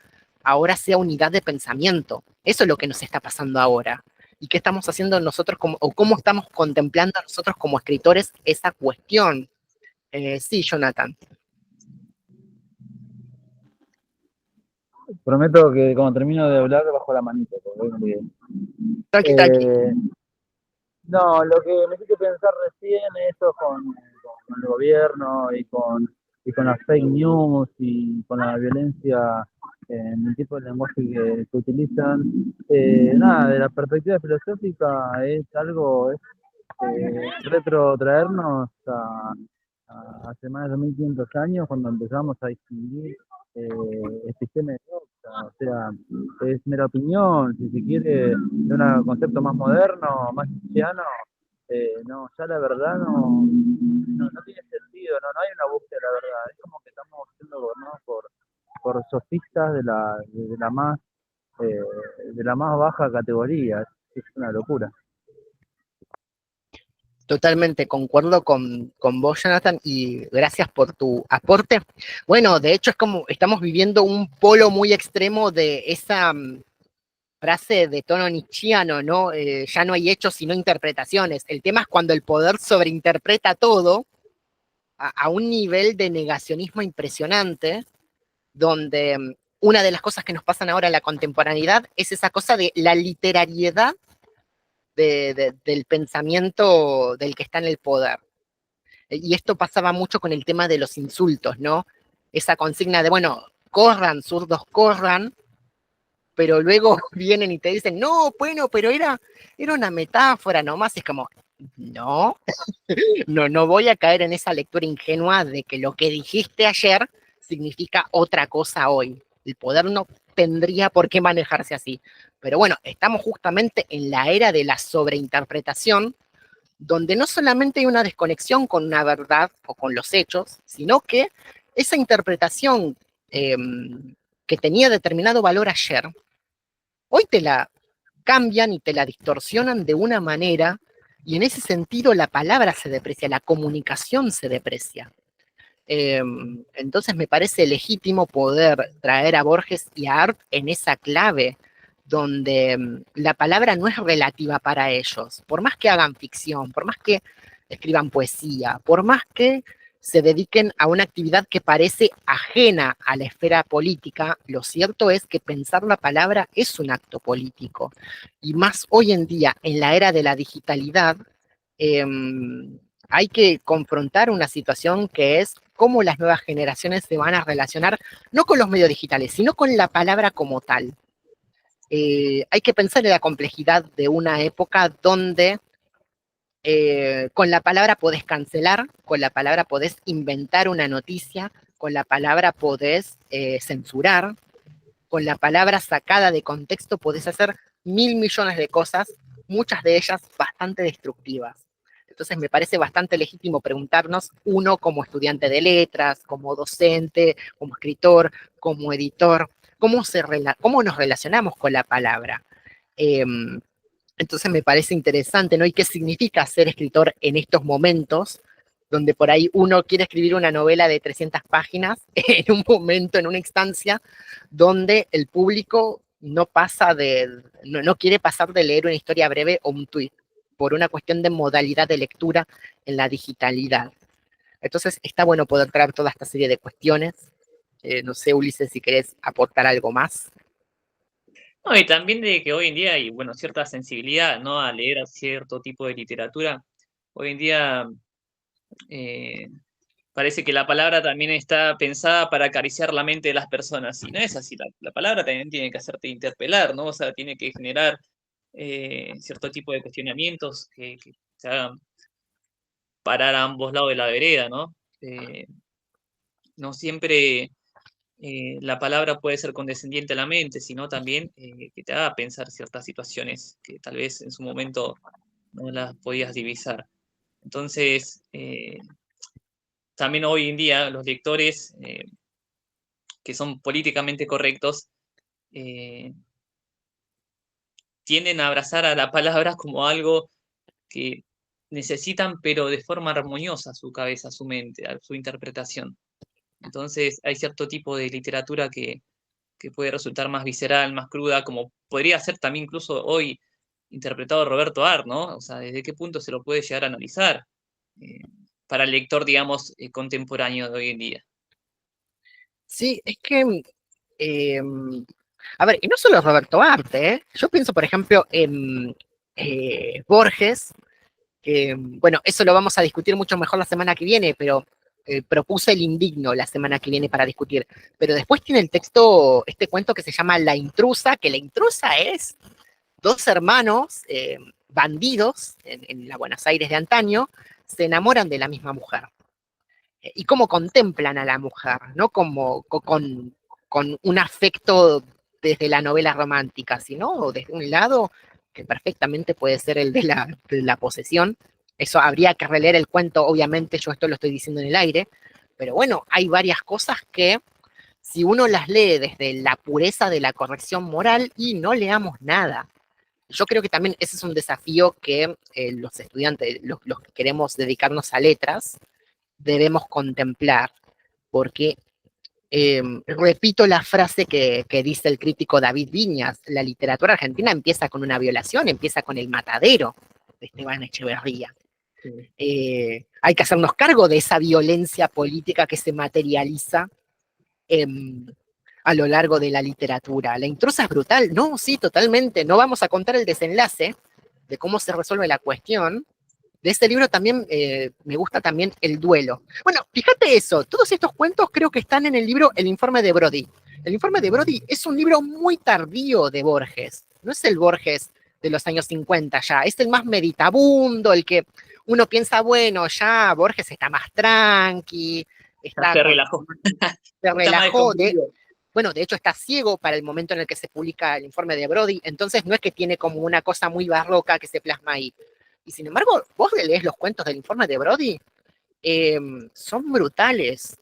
ahora sea unidad de pensamiento. Eso es lo que nos está pasando ahora. ¿Y qué estamos haciendo nosotros o cómo estamos contemplando nosotros como escritores esa cuestión? Sí, Jonathan. Prometo que cuando termino de hablar bajo la manita, porque voy muy bien. Tranqui, tranqui. No, lo que me hiciste pensar recién es eso con el gobierno y con las fake news y con la violencia en el tipo de lenguaje que utilizan. Nada, de la perspectiva filosófica es algo, es retrotraernos hace más de 2500 años cuando empezamos a distinguir epistemes de doxa, o sea, es mera opinión, si se quiere, de un concepto más moderno, más cristiano, no, ya la verdad no tiene sentido, no hay una búsqueda de la verdad, es como que estamos siendo gobernados por sofistas eh, de la más baja categoría, es una locura. Totalmente concuerdo con vos, Jonathan, y gracias por tu aporte. Bueno, de hecho es como estamos viviendo un polo muy extremo de esa frase de tono nietzscheano, ¿no? Ya no hay hechos sino interpretaciones. El tema es cuando el poder sobreinterpreta todo a un nivel de negacionismo impresionante, donde una de las cosas que nos pasan ahora en la contemporaneidad es esa cosa de la literariedad del pensamiento del que está en el poder. Y esto pasaba mucho con el tema de los insultos, ¿no? Esa consigna de, bueno, corran, zurdos, corran, pero luego vienen y te dicen, no, bueno, pero era una metáfora nomás. Es como, no, no voy a caer en esa lectura ingenua de que lo que dijiste ayer significa otra cosa hoy. El poder no tendría por qué manejarse así. Pero bueno, estamos justamente en la era de la sobreinterpretación, donde no solamente hay una desconexión con una verdad o con los hechos, sino que esa interpretación eh, que tenía determinado valor ayer, hoy te la cambian y te la distorsionan de una manera, y en ese sentido la palabra se deprecia, la comunicación se deprecia. Entonces me parece legítimo poder traer a Borges y a Art en esa clave, donde la palabra no es relativa para ellos, por más que hagan ficción, por más que escriban poesía, por más que se dediquen a una actividad que parece ajena a la esfera política, lo cierto es que pensar la palabra es un acto político. Y más hoy en día, en la era de la digitalidad, eh, hay que confrontar una situación que es cómo las nuevas generaciones se van a relacionar, no con los medios digitales, sino con la palabra como tal. Hay que pensar en la complejidad de una época donde con la palabra podés cancelar, con la palabra podés inventar una noticia, con la palabra podés censurar, con la palabra sacada de contexto podés hacer 1.000 millones de cosas, muchas de ellas bastante destructivas. Entonces me parece bastante legítimo preguntarnos, uno como estudiante de letras, como docente, como escritor, como editor, cómo nos relacionamos con la palabra. Eh, entonces me parece interesante, ¿no? ¿Y qué significa ser escritor en estos momentos, donde por ahí uno quiere escribir una novela de 300 páginas, en un momento, en una instancia, donde el público no quiere pasar de leer una historia breve o un tuit, por una cuestión de modalidad de lectura en la digitalidad? Entonces está bueno poder traer toda esta serie de cuestiones. No sé, Ulises, si querés aportar algo más. No, y también de que hoy en día hay, bueno, cierta sensibilidad, ¿no? A leer cierto tipo de literatura. Hoy en día eh, parece que la palabra también está pensada para acariciar la mente de las personas, y no es así. La palabra también tiene que hacerte interpelar, ¿no? O sea, tiene que generar cierto tipo de cuestionamientos que se hagan parar a ambos lados de la vereda, ¿no? No siempre la palabra puede ser condescendiente a la mente, sino también que te haga pensar ciertas situaciones que tal vez en su momento no las podías divisar. Entonces, también hoy en día los lectores que son políticamente correctos eh, tienden a abrazar a la palabra como algo que necesitan, pero de forma armoniosa a su cabeza, a su mente, a su interpretación. Entonces hay cierto tipo de literatura que puede resultar más visceral, más cruda, como podría ser también incluso hoy interpretado Roberto Art, ¿no? O sea, ¿desde qué punto se lo puede llegar a analizar eh, para el lector, digamos, contemporáneo de hoy en día? Sí, es que, eh, a ver, y no solo Roberto Arte, ¿eh? Yo pienso, por ejemplo, en Borges, que, bueno, eso lo vamos a discutir mucho mejor la semana que viene, pero propuse El Indigno la semana que viene para discutir. Pero después tiene el texto, este cuento que se llama La Intrusa, que la intrusa es dos hermanos bandidos en la Buenos Aires de antaño, se enamoran de la misma mujer y cómo contemplan a la mujer, ¿no? Como con un afecto desde la novela romántica, sino desde un lado que perfectamente puede ser el de la posesión, Eso habría que releer el cuento, obviamente yo esto lo estoy diciendo en el aire, pero bueno, hay varias cosas que si uno las lee desde la pureza de la corrección moral y no leamos nada. Yo creo que también ese es un desafío que los estudiantes, los que queremos dedicarnos a letras, debemos contemplar, porque repito la frase que dice el crítico David Viñas, la literatura argentina empieza con una violación, empieza con el matadero de Esteban Echeverría. Hay que hacernos cargo de esa violencia política que se materializa a lo largo de la literatura. La intrusa es brutal, no, sí, totalmente, no vamos a contar el desenlace de cómo se resuelve la cuestión. De este libro también me gusta también el duelo. Bueno, fíjate eso, todos estos cuentos creo que están en el libro El informe de Brody. El informe de Brody es un libro muy tardío de Borges, no es el Borges de los años 50 ya, es el más meditabundo, el que uno piensa, bueno, ya Borges está más tranqui, se relajó. Se relajó, bueno, de hecho está ciego para el momento en el que se publica el informe de Brody, entonces no es que tiene como una cosa muy barroca que se plasma ahí. Y sin embargo, vos lees los cuentos del informe de Brody, son brutales.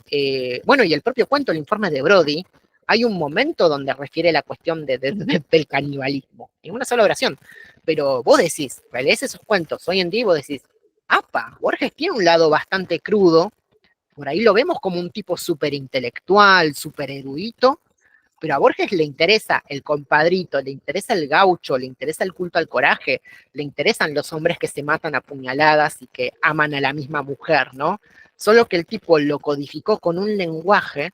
Bueno, y el propio cuento, el informe de Brody, hay un momento donde refiere la cuestión del canibalismo, en una sola oración. Pero vos decís, lees esos cuentos hoy en día y vos decís, apa, Borges tiene un lado bastante crudo, por ahí lo vemos como un tipo súper intelectual, súper erudito, pero a Borges le interesa el compadrito, le interesa el gaucho, le interesa el culto al coraje, le interesan los hombres que se matan a puñaladas y que aman a la misma mujer, ¿no? Solo que el tipo lo codificó con un lenguaje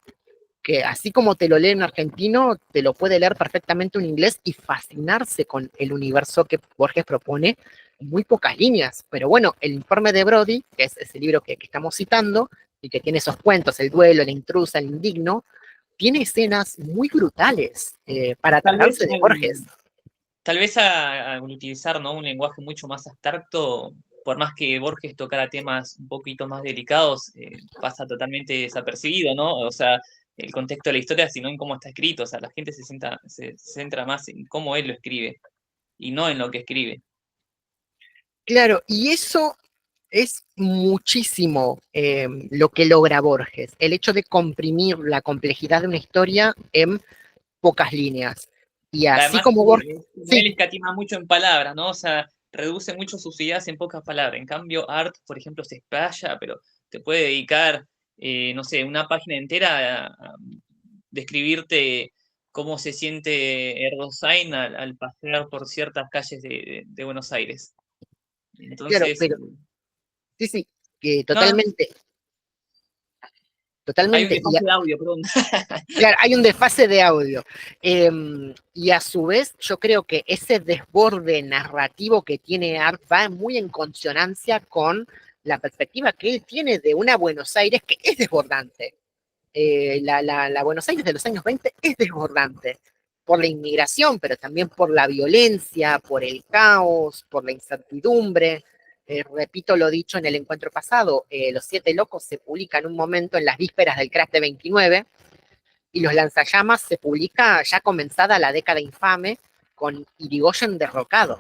que así como te lo lee en argentino, te lo puede leer perfectamente en inglés y fascinarse con el universo que Borges propone en muy pocas líneas. Pero bueno, el informe de Brody, que es ese libro que estamos citando, y que tiene esos cuentos, el duelo, la intrusa, el indigno, tiene escenas muy brutales para tratarse de Borges. Tal vez al utilizar, ¿no?, un lenguaje mucho más abstracto, por más que Borges tocara temas un poquito más delicados, pasa totalmente desapercibido, ¿no? O sea, el contexto de la historia, sino en cómo está escrito. O sea, la gente se centra más en cómo él lo escribe y no en lo que escribe. Claro, y eso es muchísimo lo que logra Borges, el hecho de comprimir la complejidad de una historia en pocas líneas. Y así Además, como Borges... él escatima mucho en palabras, ¿no? O sea, reduce mucho sus ideas en pocas palabras. En cambio, Art, por ejemplo, se explaya, pero te puede dedicar, no sé, una página entera a describirte cómo se siente Erdosain al pasear por ciertas calles de Buenos Aires. Entonces, claro, pero sí, que no, hay un totalmente. desfase de audio, perdón. Claro, hay un desfase de audio. Y a su vez, yo creo que ese desborde narrativo que tiene Art va muy en consonancia con la perspectiva que él tiene de una Buenos Aires que es desbordante. La Buenos Aires de los años 20 es desbordante por la inmigración, pero también por la violencia, por el caos, por la incertidumbre. Repito lo dicho en el encuentro pasado, Los Siete Locos se publica en un momento en las vísperas del crash de 29, y Los Lanzallamas se publica ya comenzada la década infame con Irigoyen derrocado.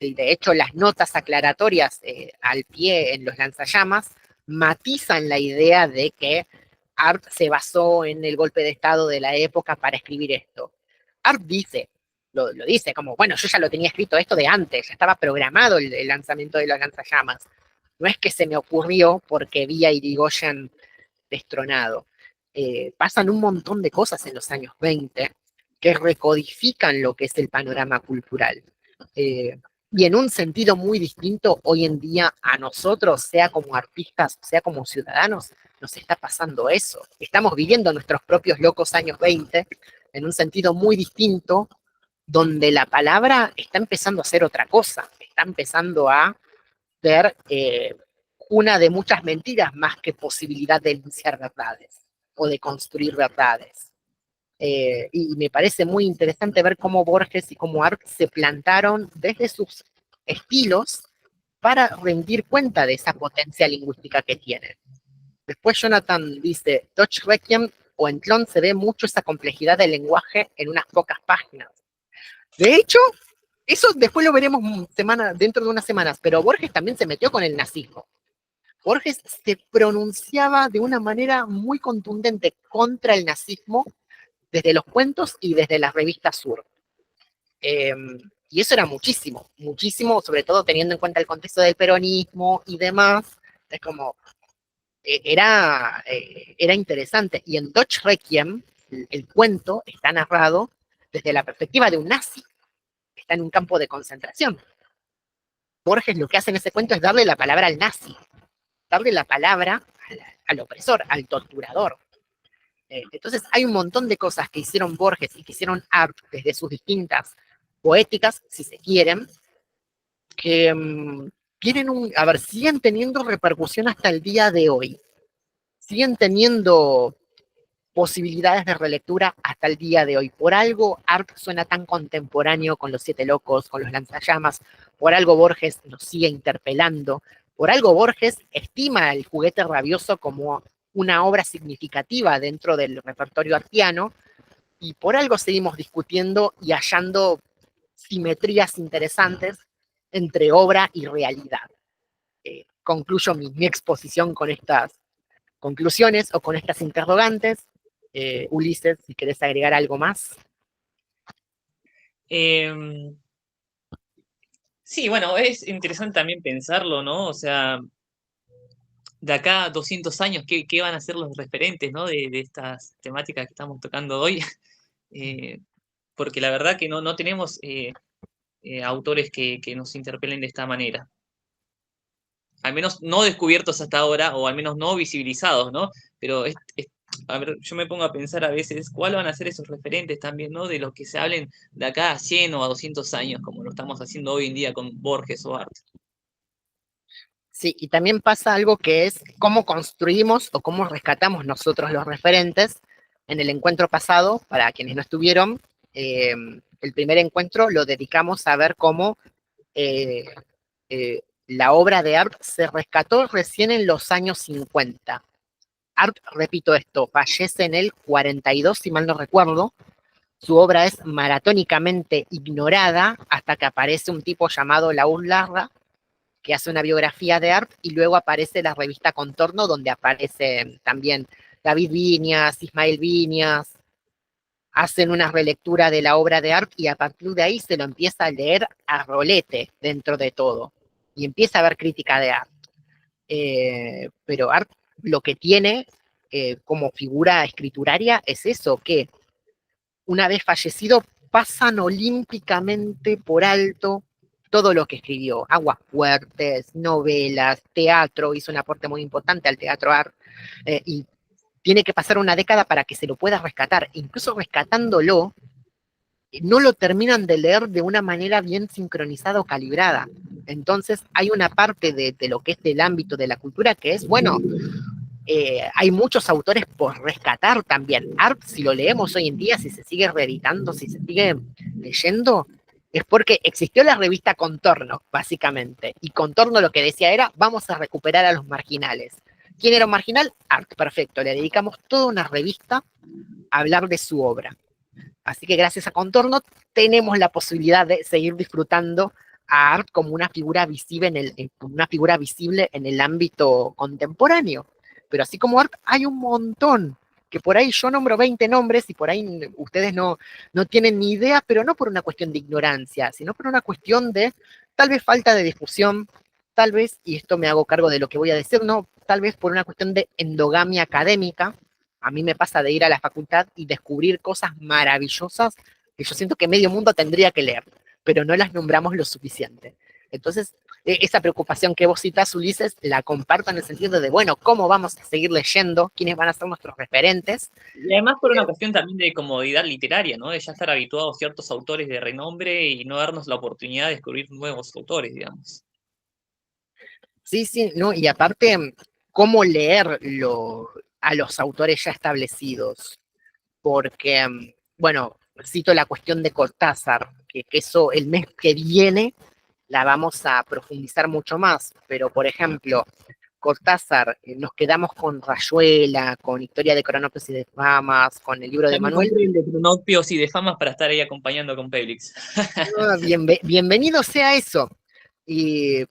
Y de hecho, las notas aclaratorias al pie en Los Lanzallamas matizan la idea de que Art se basó en el golpe de Estado de la época para escribir esto. Art dice, lo dice como, bueno, yo ya lo tenía escrito esto de antes, ya estaba programado el lanzamiento de Los Lanzallamas. No es que se me ocurrió porque vi a Irigoyen destronado. Pasan un montón de cosas en los años 20 que recodifican lo que es el panorama cultural. Y en un sentido muy distinto, hoy en día a nosotros, sea como artistas, sea como ciudadanos, nos está pasando eso. Estamos viviendo nuestros propios locos años 20 en un sentido muy distinto, donde la palabra está empezando a ser otra cosa, está empezando a ser una de muchas mentiras más que posibilidad de enunciar verdades o de construir verdades. Y me parece muy interesante ver cómo Borges y cómo Art se plantaron desde sus estilos para rendir cuenta de esa potencia lingüística que tienen. Después Jonathan dice, Deutsche Requiem o Entlon se ve mucho esa complejidad del lenguaje en unas pocas páginas. De hecho, Eso después lo veremos dentro de unas semanas, pero Borges también se metió con el nazismo. Borges se pronunciaba de una manera muy contundente contra el nazismo desde los cuentos y desde las revistas Sur. Y eso era muchísimo, muchísimo, sobre todo teniendo en cuenta el contexto del peronismo y demás. Es como, era interesante. Y en Deutsch Requiem, el cuento está narrado desde la perspectiva de un nazi, que está en un campo de concentración. Borges lo que hace en ese cuento es darle la palabra al nazi, darle la palabra al opresor, al torturador. Entonces hay un montón de cosas que hicieron Borges y que hicieron Arp desde sus distintas poéticas, si se quieren, que siguen teniendo repercusión hasta el día de hoy. Siguen teniendo posibilidades de relectura hasta el día de hoy. Por algo Arp suena tan contemporáneo con Los Siete Locos, con Los Lanzallamas, por algo Borges nos sigue interpelando, por algo Borges estima El Juguete Rabioso como una obra significativa dentro del repertorio artiano, y por algo seguimos discutiendo y hallando simetrías interesantes entre obra y realidad. Concluyo mi exposición con estas conclusiones o con estas interrogantes. Ulises, si querés agregar algo más. Sí, bueno, es interesante también pensarlo, ¿no? O sea, de acá a 200 años, ¿qué van a ser los referentes, ¿no? de estas temáticas que estamos tocando hoy? Porque la verdad que no tenemos autores que nos interpelen de esta manera. Al menos no descubiertos hasta ahora, o al menos no visibilizados, ¿no? Pero a ver, yo me pongo a pensar a veces cuáles van a ser esos referentes también, ¿no? De los que se hablen de acá a 100 o a 200 años, como lo estamos haciendo hoy en día con Borges o Art. Sí, y también pasa algo que es cómo construimos o cómo rescatamos nosotros los referentes. En el encuentro pasado, para quienes no estuvieron, el primer encuentro lo dedicamos a ver cómo eh, la obra de Art se rescató recién en los años 50. Art, repito esto, fallece en el 42, si mal no recuerdo. Su obra es maratónicamente ignorada hasta que aparece un tipo llamado Laúl Larra, que hace una biografía de Art, y luego aparece la revista Contorno, donde aparece también David Viñas, Ismael Viñas, hacen una relectura de la obra de Art, y a partir de ahí se lo empieza a leer a rolete dentro de todo, y empieza a haber crítica de Art. Pero Art lo que tiene como figura escrituraria es eso, que una vez fallecido pasan olímpicamente por alto todo lo que escribió: Aguasfuertes, novelas, teatro, hizo un aporte muy importante al teatro Art, y tiene que pasar una década para que se lo pueda rescatar. Incluso rescatándolo, no lo terminan de leer de una manera bien sincronizada o calibrada. Entonces hay una parte de lo que es del ámbito de la cultura que es, bueno, hay muchos autores por rescatar también. Art, si lo leemos hoy en día, si se sigue reeditando, si se sigue leyendo, es porque existió la revista Contorno, básicamente. Y Contorno lo que decía era, vamos a recuperar a los marginales. ¿Quién era un marginal? Art, perfecto. Le dedicamos toda una revista a hablar de su obra. Así que gracias a Contorno tenemos la posibilidad de seguir disfrutando a Art como una figura visible en el ámbito contemporáneo. Pero así como Art, hay un montón, que por ahí yo nombro 20 nombres y por ahí ustedes no tienen ni idea, pero no por una cuestión de ignorancia, sino por una cuestión de tal vez falta de difusión, tal vez, y esto me hago cargo de lo que voy a decir, no, tal vez por una cuestión de endogamia académica. A mí me pasa de ir a la facultad y descubrir cosas maravillosas que yo siento que medio mundo tendría que leer, pero no las nombramos lo suficiente. Entonces, esa preocupación que vos citás, Ulises, la comparto en el sentido de, bueno, ¿cómo vamos a seguir leyendo? ¿Quiénes van a ser nuestros referentes? Y además por una cuestión también de comodidad literaria, ¿no? De ya estar habituados a ciertos autores de renombre y no darnos la oportunidad de descubrir nuevos autores, digamos. Sí, sí, no, y aparte, ¿cómo leer a los autores ya establecidos? Porque, bueno, cito la cuestión de Cortázar, que eso el mes que viene la vamos a profundizar mucho más, pero por ejemplo, Cortázar, nos quedamos con Rayuela, con Historia de Cronopios y de Famas, con el libro de Ya me Manuel. compré el de Cronopios y de Famas para estar ahí acompañando con Félix. Bienvenido sea eso.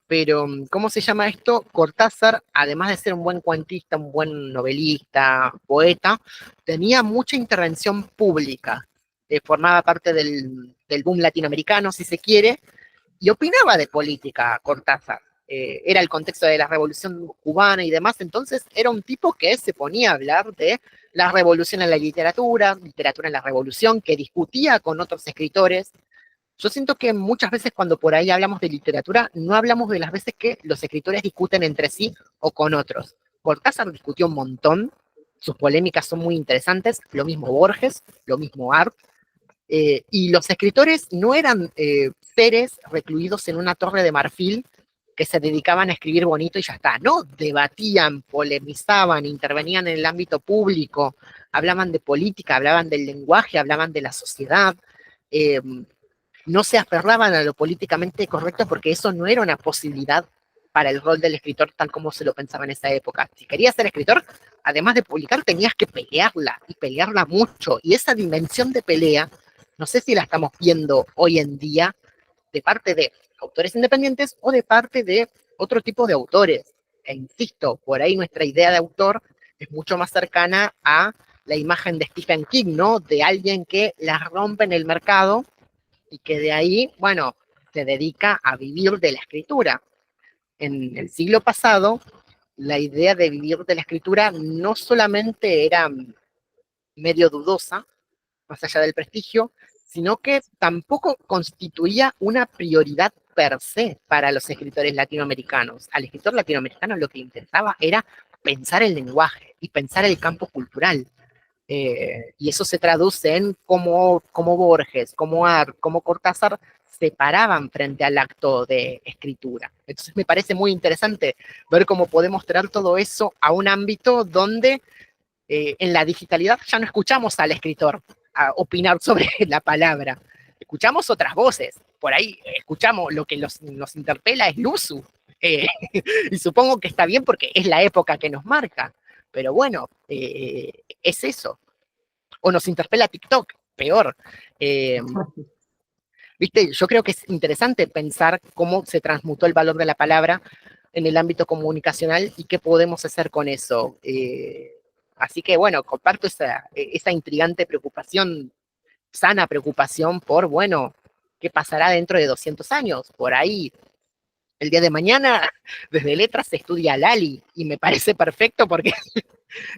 Pero, ¿cómo se llama esto? Cortázar, además de ser un buen cuentista, un buen novelista, poeta, tenía mucha intervención pública. Formaba parte del boom latinoamericano, si se quiere, y opinaba de política Cortázar. Era el contexto de la revolución cubana y demás, entonces era un tipo que se ponía a hablar de la revolución en la literatura, literatura en la revolución, que discutía con otros escritores. Yo siento que muchas veces cuando por ahí hablamos de literatura, no hablamos de las veces que los escritores discuten entre sí o con otros. Cortázar discutió un montón, sus polémicas son muy interesantes, lo mismo Borges, lo mismo Art, y los escritores no eran seres recluidos en una torre de marfil que se dedicaban a escribir bonito y ya está, no, debatían, polemizaban, intervenían en el ámbito público, hablaban de política, hablaban del lenguaje, hablaban de la sociedad, no se aferraban a lo políticamente correcto porque eso no era una posibilidad para el rol del escritor tal como se lo pensaba en esa época. Si querías ser escritor, además de publicar, tenías que pelearla, y pelearla mucho, y esa dimensión de pelea, no sé si la estamos viendo hoy en día de parte de autores independientes o de parte de otro tipo de autores. E insisto, por ahí nuestra idea de autor es mucho más cercana a la imagen de Stephen King, ¿no? De alguien que la rompe en el mercado y que de ahí, bueno, se dedica a vivir de la escritura. En el siglo pasado, la idea de vivir de la escritura no solamente era medio dudosa, más allá del prestigio, sino que tampoco constituía una prioridad per se para los escritores latinoamericanos. Al escritor latinoamericano lo que intentaba era pensar el lenguaje y pensar el campo cultural. Y eso se traduce en cómo Borges, cómo Art, cómo Cortázar se paraban frente al acto de escritura. Entonces me parece muy interesante ver cómo podemos traer todo eso a un ámbito donde en la digitalidad ya no escuchamos al escritor a opinar sobre la palabra, escuchamos otras voces, por ahí escuchamos lo que nos interpela es Luzu, y supongo que está bien porque es la época que nos marca, pero bueno, es eso, o nos interpela TikTok, peor. ¿Viste? Yo creo que es interesante pensar cómo se transmutó el valor de la palabra en el ámbito comunicacional y qué podemos hacer con eso. Así que bueno, comparto esa intrigante preocupación, sana preocupación por, bueno, ¿qué pasará dentro de 200 años? Por ahí, el día de mañana, desde letras se estudia Lali, y me parece perfecto porque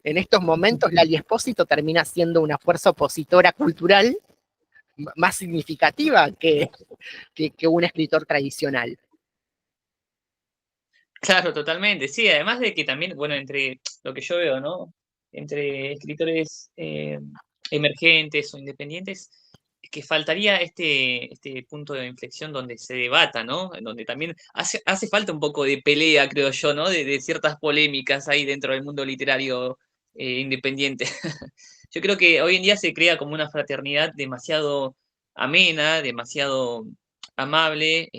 en estos momentos Lali Espósito termina siendo una fuerza opositora cultural más significativa que un escritor tradicional. Claro, totalmente. Sí, además de que también, bueno, entre lo que yo veo, ¿no? Entre escritores emergentes o independientes, es que faltaría este punto de inflexión donde se debata, ¿no? En donde también hace falta un poco de pelea, creo yo, ¿no? De ciertas polémicas ahí dentro del mundo literario independiente. Yo creo que hoy en día se crea como una fraternidad demasiado amena, demasiado amable,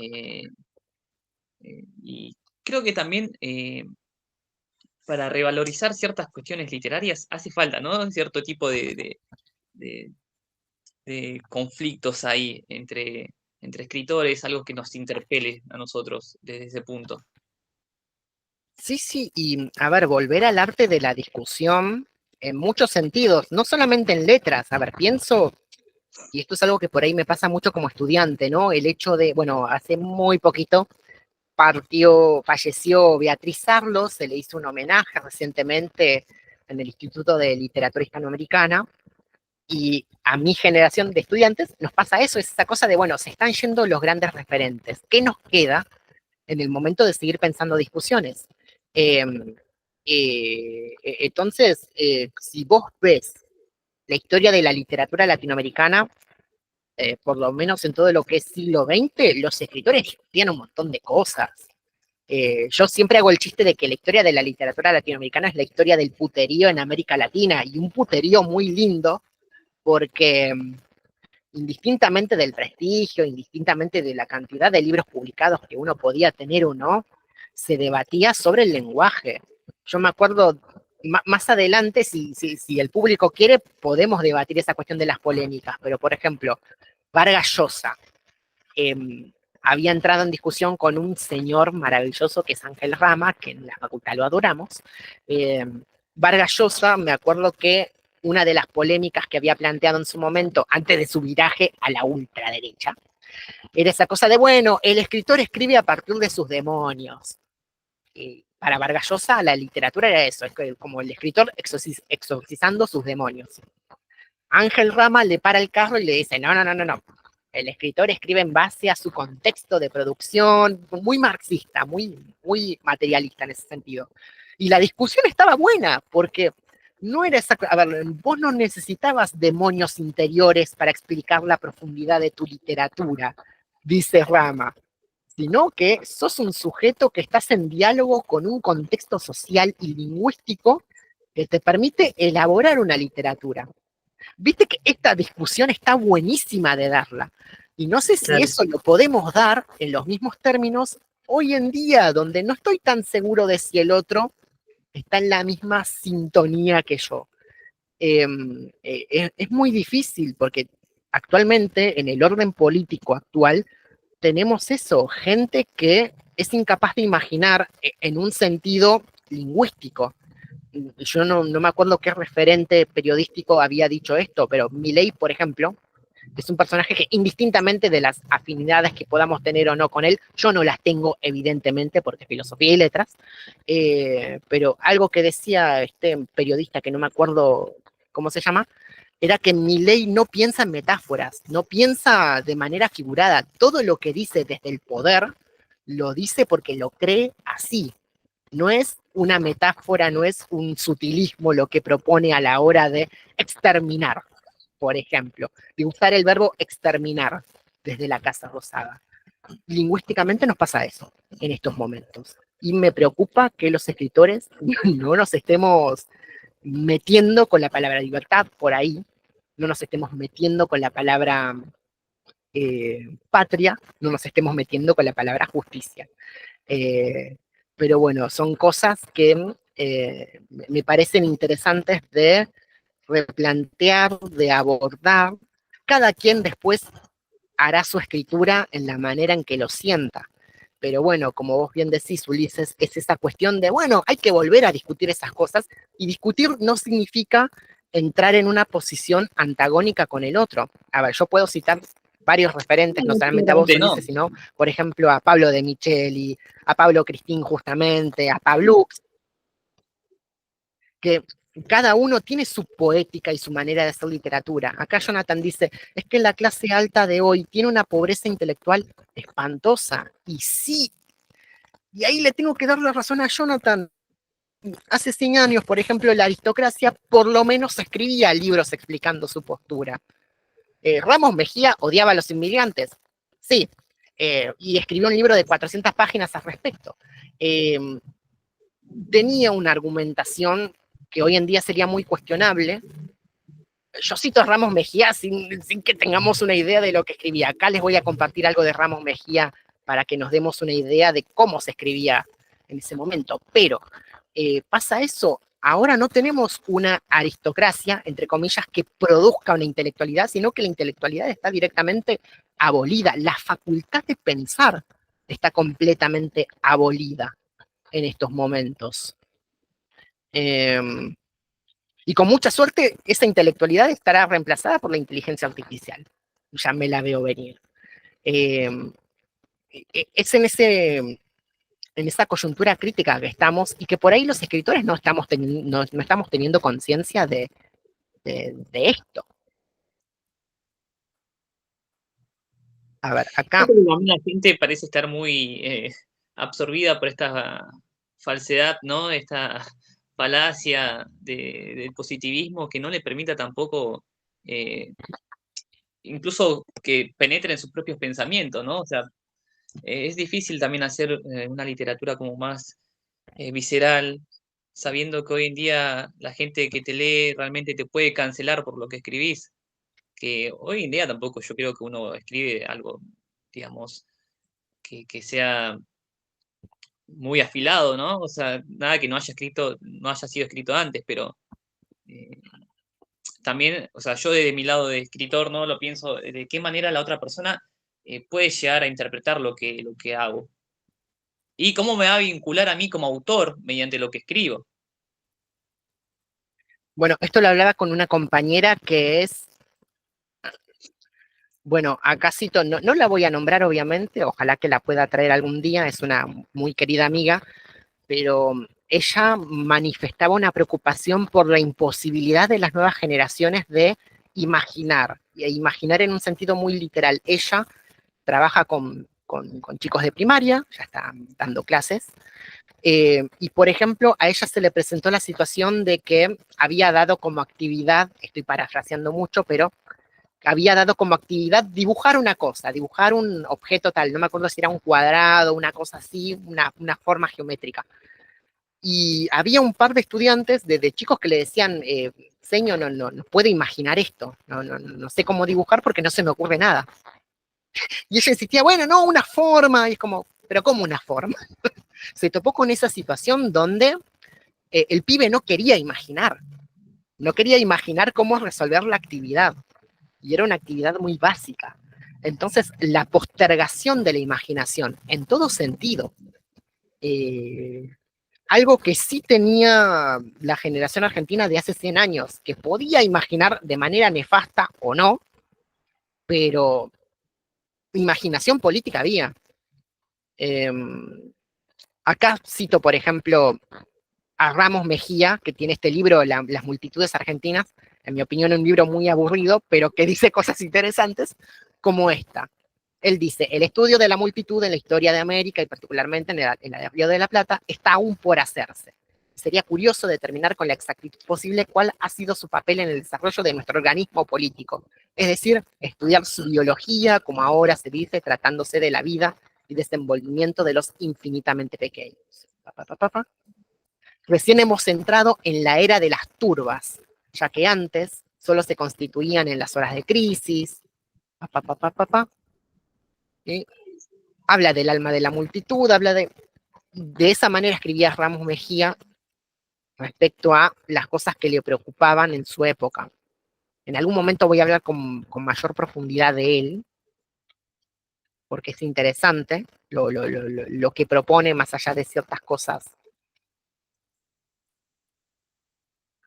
y creo que también para revalorizar ciertas cuestiones literarias hace falta, ¿no? Cierto tipo de- de conflictos ahí entre escritores, algo que nos interpele a nosotros desde ese punto. Sí, sí, y a ver, volver al arte de la discusión en muchos sentidos, no solamente en letras. A ver, pienso, y esto es algo que por ahí me pasa mucho como estudiante, ¿no? El hecho de, bueno, hace muy poquito falleció Beatriz Arlo, se le hizo un homenaje recientemente en el Instituto de Literatura Hispanoamericana, y a mi generación de estudiantes nos pasa eso, es esa cosa de, bueno, se están yendo los grandes referentes. ¿Qué nos queda en el momento de seguir pensando discusiones? Eh, entonces, si vos ves la historia de la literatura latinoamericana, por lo menos en todo lo que es siglo XX, los escritores discutían un montón de cosas. Yo siempre hago el chiste de que la historia de la literatura latinoamericana es la historia del puterío en América Latina, y un puterío muy lindo, porque indistintamente del prestigio, indistintamente de la cantidad de libros publicados que uno podía tener o no, se debatía sobre el lenguaje. Yo me acuerdo, más adelante, si el público quiere, podemos debatir esa cuestión de las polémicas, pero por ejemplo, Vargas Llosa había entrado en discusión con un señor maravilloso que es Ángel Rama, que en la facultad lo adoramos. Vargas Llosa, me acuerdo que una de las polémicas que había planteado en su momento, antes de su viraje a la ultraderecha, era esa cosa de, bueno, el escritor escribe a partir de sus demonios. Y para Vargas Llosa la literatura era eso, es como el escritor exorcizando sus demonios. Ángel Rama le para el carro y le dice, no, no, no, no, no. El escritor escribe en base a su contexto de producción, muy marxista, muy, muy materialista en ese sentido. Y la discusión estaba buena, porque no era exacto, a ver, vos no necesitabas demonios interiores para explicar la profundidad de tu literatura, dice Rama, sino que sos un sujeto que estás en diálogo con un contexto social y lingüístico que te permite elaborar una literatura. Viste que esta discusión está buenísima de darla. Y no sé si Claro. eso lo podemos dar en los mismos términos hoy en día, donde no estoy tan seguro de si el otro está en la misma sintonía que yo. Es muy difícil porque actualmente en el orden político actual tenemos eso, gente que es incapaz de imaginar en un sentido lingüístico. Yo no me acuerdo qué referente periodístico había dicho esto, pero Milei, por ejemplo, es un personaje que indistintamente de las afinidades que podamos tener o no con él, yo no las tengo evidentemente porque es filosofía y letras, pero algo que decía este periodista que no me acuerdo cómo se llama, era que Milei no piensa en metáforas, no piensa de manera figurada, todo lo que dice desde el poder lo dice porque lo cree así. No es una metáfora, no es un sutilismo lo que propone a la hora de exterminar, por ejemplo, de usar el verbo exterminar desde la Casa Rosada. Lingüísticamente nos pasa eso en estos momentos. Y me preocupa que los escritores no nos estemos metiendo con la palabra libertad por ahí, no nos estemos metiendo con la palabra patria, no nos estemos metiendo con la palabra justicia. Pero bueno, son cosas que me parecen interesantes de replantear, de abordar. Cada quien después hará su escritura en la manera en que lo sienta. Pero bueno, como vos bien decís, Ulises, es esa cuestión de, bueno, hay que volver a discutir esas cosas, y discutir no significa entrar en una posición antagónica con el otro. A ver, yo puedo citar varios referentes, no solamente a vos, Ulises, sino, por ejemplo, a Pablo de Micheli, a Pablo Cristín justamente, a Pablo, que cada uno tiene su poética y su manera de hacer literatura. Acá Jonathan dice, es que la clase alta de hoy tiene una pobreza intelectual espantosa. Y sí, y ahí le tengo que dar la razón a Jonathan. Hace 100 años, por ejemplo, la aristocracia por lo menos escribía libros explicando su postura. Ramos Mejía odiaba a los inmigrantes, sí, y escribió un libro de 400 páginas al respecto. Tenía una argumentación que hoy en día sería muy cuestionable. Yo cito a Ramos Mejía sin que tengamos una idea de lo que escribía. Acá les voy a compartir algo de Ramos Mejía para que nos demos una idea de cómo se escribía en ese momento. Pero pasa eso, ahora no tenemos una aristocracia, entre comillas, que produzca una intelectualidad, sino que la intelectualidad está directamente abolida. La facultad de pensar está completamente abolida en estos momentos. Y con mucha suerte, esa intelectualidad estará reemplazada por la inteligencia artificial. Ya me la veo venir. Es en esa coyuntura crítica que estamos, y que por ahí los escritores no estamos teniendo conciencia de esto. A ver, acá. La gente parece estar muy absorbida por esta falsedad, ¿no? Esta falacia del positivismo que no le permita tampoco incluso que penetre en sus propios pensamientos, ¿no? O sea, es difícil también hacer una literatura como más visceral, sabiendo que hoy en día la gente que te lee realmente te puede cancelar por lo que escribís, que hoy en día tampoco yo creo que uno escribe algo, digamos, que sea muy afilado, ¿no? O sea, nada que no haya sido escrito antes, pero también, o sea, yo desde mi lado de escritor, ¿no? Lo pienso de qué manera la otra persona puede llegar a interpretar lo que hago. Y cómo me va a vincular a mí como autor mediante lo que escribo. Bueno, esto lo hablaba con una compañera que es, bueno, acá cito, no la voy a nombrar obviamente, ojalá que la pueda traer algún día, es una muy querida amiga, pero ella manifestaba una preocupación por la imposibilidad de las nuevas generaciones de imaginar, e imaginar en un sentido muy literal. Ella trabaja con chicos de primaria, ya está dando clases, y por ejemplo, a ella se le presentó la situación de que había dado como actividad, estoy parafraseando mucho, pero había dado como actividad dibujar una cosa, dibujar un objeto tal, no me acuerdo si era un cuadrado, una cosa así, una forma geométrica. Y había un par de estudiantes, de chicos que le decían, señor, no puedo imaginar esto, no sé cómo dibujar porque no se me ocurre nada. Y ella insistía, bueno, no, una forma, y es como, pero ¿cómo una forma? Se topó con esa situación donde el pibe no quería imaginar cómo resolver la actividad, y era una actividad muy básica. Entonces, la postergación de la imaginación, en todo sentido, algo que sí tenía la generación argentina de hace 100 años, que podía imaginar de manera nefasta o no, pero imaginación política había. Eh, Acá cito, por ejemplo, a Ramos Mejía, que tiene este libro, Las multitudes argentinas, en mi opinión un libro muy aburrido, pero que dice cosas interesantes, como esta. Él dice, el estudio de la multitud en la historia de América, y particularmente en la de Río de la Plata, está aún por hacerse. Sería curioso determinar con la exactitud posible cuál ha sido su papel en el desarrollo de nuestro organismo político. Es decir, estudiar su biología, como ahora se dice, tratándose de la vida y desenvolvimiento de los infinitamente pequeños. Recién hemos entrado en la era de las turbas, ya que antes solo se constituían en las horas de crisis. ¿Sí? Habla del alma de la multitud, habla de esa manera escribía Ramos Mejía respecto a las cosas que le preocupaban en su época. En algún momento voy a hablar con mayor profundidad de él, porque es interesante lo que propone más allá de ciertas cosas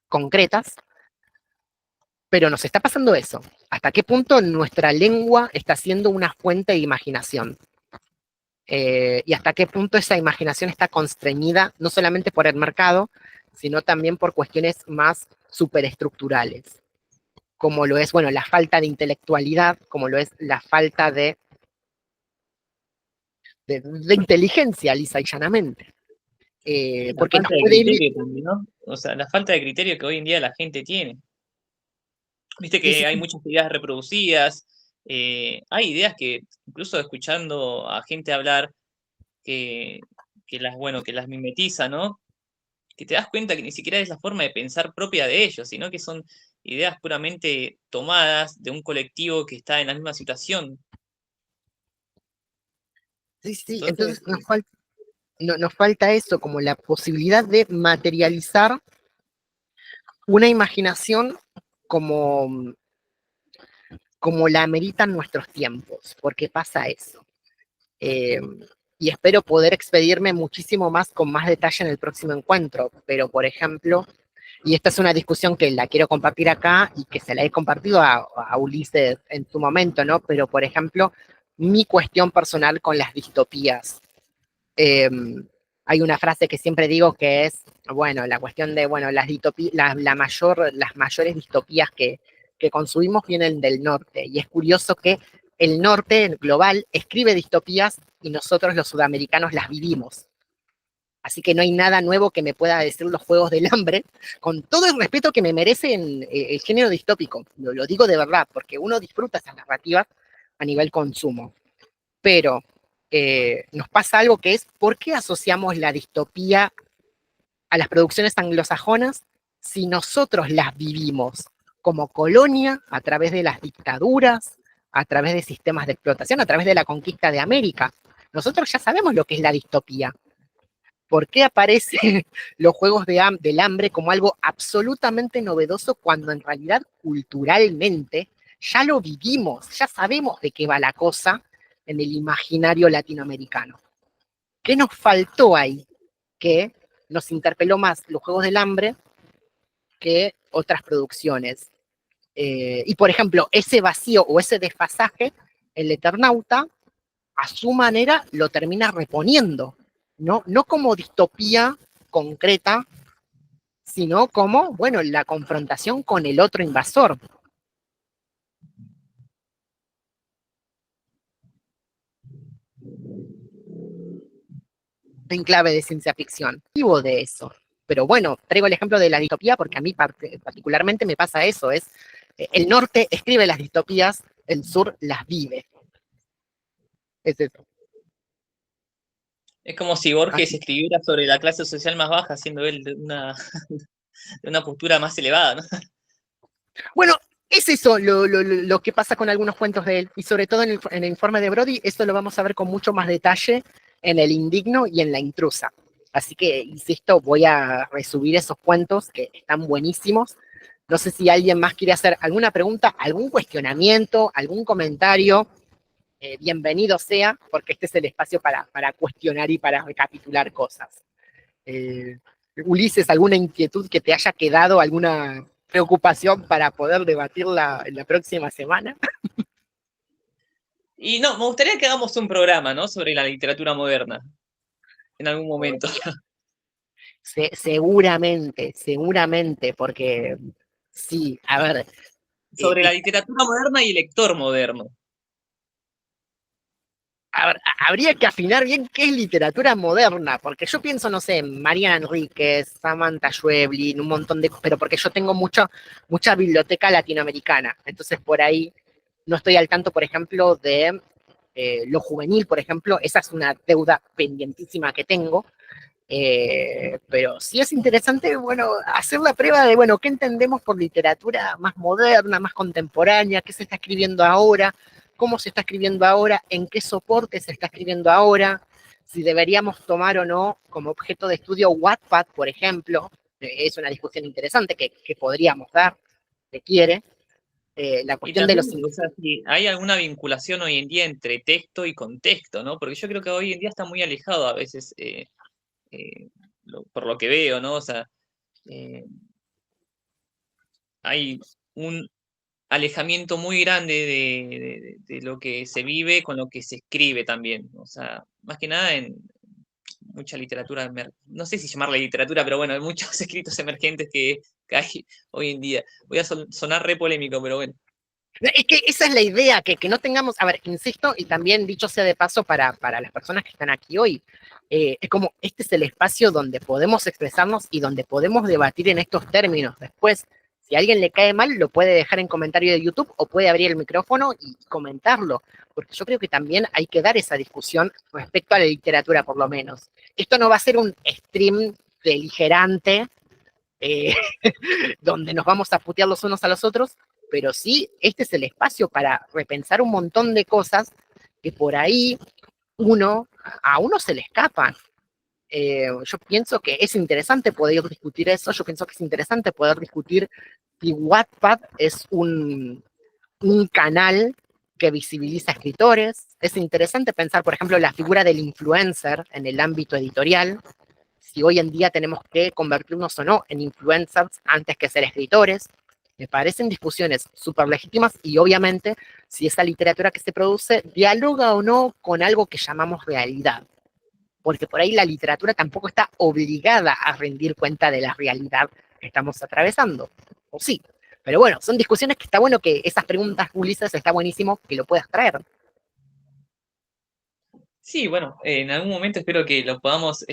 concretas, pero nos está pasando eso. ¿Hasta qué punto nuestra lengua está siendo una fuente de imaginación? Y hasta qué punto esa imaginación está constreñida no solamente por el mercado, sino también por cuestiones más superestructurales, como lo es, bueno, la falta de intelectualidad, como lo es la falta de inteligencia, lisa y llanamente. La Porque nos falta de puede ir... criterio también, ¿no? O sea, la falta de criterio que hoy en día la gente tiene. Viste Sí, que sí, hay sí. muchas ideas reproducidas, hay ideas que, incluso escuchando a gente hablar, que, que las mimetiza, ¿no? Que te das cuenta que ni siquiera es la forma de pensar propia de ellos, sino que son ideas puramente tomadas de un colectivo que está en la misma situación. Sí, sí, Entonces, entonces nos falta eso, como la posibilidad de materializar una imaginación como, como la ameritan nuestros tiempos, porque pasa eso. Eh, y espero poder expedirme muchísimo más con más detalle en el próximo encuentro, pero por ejemplo, y esta es una discusión que la quiero compartir acá y que se la he compartido a Ulises en su momento, ¿no? Pero por ejemplo, mi cuestión personal con las distopías. Eh, Hay una frase que siempre digo que es, bueno, la cuestión de, bueno, las mayores distopías que consumimos vienen del norte. Y es curioso que el norte global escribe distopías y nosotros los sudamericanos las vivimos. Así que no hay nada nuevo que me pueda decir los Juegos del Hambre, con todo el respeto que me merecen el género distópico. Lo digo de verdad, porque uno disfruta esas narrativas a nivel consumo. Pero nos pasa algo que es, ¿por qué asociamos la distopía a las producciones anglosajonas si nosotros las vivimos como colonia a través de las dictaduras, a través de sistemas de explotación, a través de la conquista de América? Nosotros ya sabemos lo que es la distopía. ¿Por qué aparecen los juegos del hambre como algo absolutamente novedoso cuando en realidad culturalmente ya lo vivimos, ya sabemos de qué va la cosa en el imaginario latinoamericano? ¿Qué nos faltó ahí? Que nos interpeló más los juegos del hambre que otras producciones. Y por ejemplo, ese vacío o ese desfasaje, el Eternauta, a su manera, lo termina reponiendo, ¿no? No como distopía concreta, sino como, bueno, la confrontación con el otro invasor. En clave de ciencia ficción. Vivo de eso. Pero bueno, traigo el ejemplo de la distopía porque a mí particularmente me pasa eso, es el norte escribe las distopías, el sur las vive. Es eso. Es como si Borges Así. escribiera sobre la clase social más baja, siendo él de una, de una postura más elevada, ¿no? Bueno, es eso lo que pasa con algunos cuentos de él, y sobre todo en el informe de Brody, esto lo vamos a ver con mucho más detalle en El Indigno y en La Intrusa. Así que, insisto, voy a resubir esos cuentos que están buenísimos. No sé si alguien más quiere hacer alguna pregunta, algún cuestionamiento, algún comentario. Bienvenido sea, porque este es el espacio para cuestionar y para recapitular cosas. Ulises, ¿alguna inquietud que te haya quedado, alguna preocupación para poder debatirla en la próxima semana? Y no, me gustaría que hagamos un programa, ¿no? Sobre la literatura moderna, en algún momento. Seguramente, porque sí, a ver, Sobre la literatura moderna y el lector moderno. habría que afinar bien qué es literatura moderna, porque yo pienso, no sé, en Mariana Enríquez, Samantha Schweblin, un montón de, pero porque yo tengo mucha biblioteca latinoamericana, entonces por ahí no estoy al tanto, por ejemplo, de lo juvenil, por ejemplo, esa es una deuda pendientísima que tengo, pero sí es interesante, bueno, hacer la prueba de, bueno, ¿qué entendemos por literatura más moderna, más contemporánea? ¿Qué se está escribiendo ahora? ¿Cómo se está escribiendo ahora? ¿En qué soporte se está escribiendo ahora? Si deberíamos tomar o no como objeto de estudio Wattpad, por ejemplo, es una discusión interesante que podríamos dar, se quiere. La Y cuestión de también, los... o sea, si hay alguna vinculación hoy en día entre texto y contexto, ¿no? Porque yo creo que hoy en día está muy alejado a veces, por lo que veo, ¿no? O sea, eh, hay un alejamiento muy grande de lo que se vive con lo que se escribe también. O sea, más que nada en mucha literatura, no sé si llamarla literatura, pero bueno, hay muchos escritos emergentes que hay hoy en día. Voy a sonar re polémico, pero bueno. Es que esa es la idea, que no tengamos, a ver, insisto, y también dicho sea de paso para las personas que están aquí hoy, es como este es el espacio donde podemos expresarnos y donde podemos debatir en estos términos. Después, si a alguien le cae mal, lo puede dejar en comentario de YouTube o puede abrir el micrófono y comentarlo, porque yo creo que también hay que dar esa discusión respecto a la literatura, por lo menos. Esto no va a ser un stream beligerante eh, donde nos vamos a putear los unos a los otros, pero sí, este es el espacio para repensar un montón de cosas que por ahí a uno se le escapan. Yo pienso que es interesante poder discutir eso, yo pienso que es interesante poder discutir si Wattpad es un canal que visibiliza escritores, es interesante pensar, por ejemplo, la figura del influencer en el ámbito editorial, si hoy en día tenemos que convertirnos o no en influencers antes que ser escritores. Me parecen discusiones súper legítimas y obviamente si esa literatura que se produce dialoga o no con algo que llamamos realidad. Porque por ahí la literatura tampoco está obligada a rendir cuenta de la realidad que estamos atravesando. O sí. Pero bueno, son discusiones que está bueno que esas preguntas, Ulises, está buenísimo que lo puedas traer. Sí, bueno, en algún momento espero que lo podamos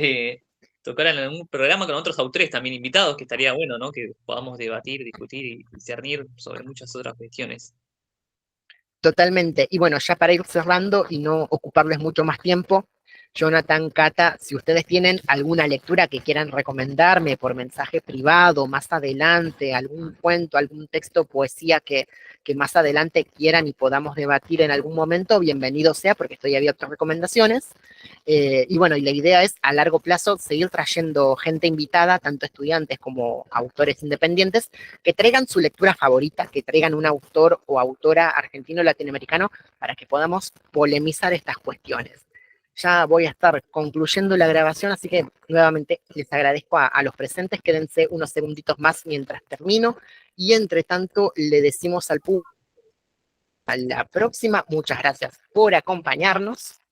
tocar en algún programa con otros autores también invitados, que estaría bueno, ¿no? Que podamos debatir, discutir y discernir sobre muchas otras cuestiones. Totalmente. Y bueno, ya para ir cerrando y no ocuparles mucho más tiempo, Jonathan, Cata, si ustedes tienen alguna lectura que quieran recomendarme por mensaje privado más adelante, algún cuento, algún texto, poesía que más adelante quieran y podamos debatir en algún momento, bienvenido sea, porque estoy abierto a recomendaciones. Y bueno, y la idea es a largo plazo seguir trayendo gente invitada, tanto estudiantes como autores independientes, que traigan su lectura favorita, que traigan un autor o autora argentino o latinoamericano para que podamos polemizar estas cuestiones. Ya voy a estar concluyendo la grabación, así que nuevamente les agradezco a los presentes. Quédense unos segunditos más mientras termino. Y entre tanto, le decimos al público a la próxima. Muchas gracias por acompañarnos.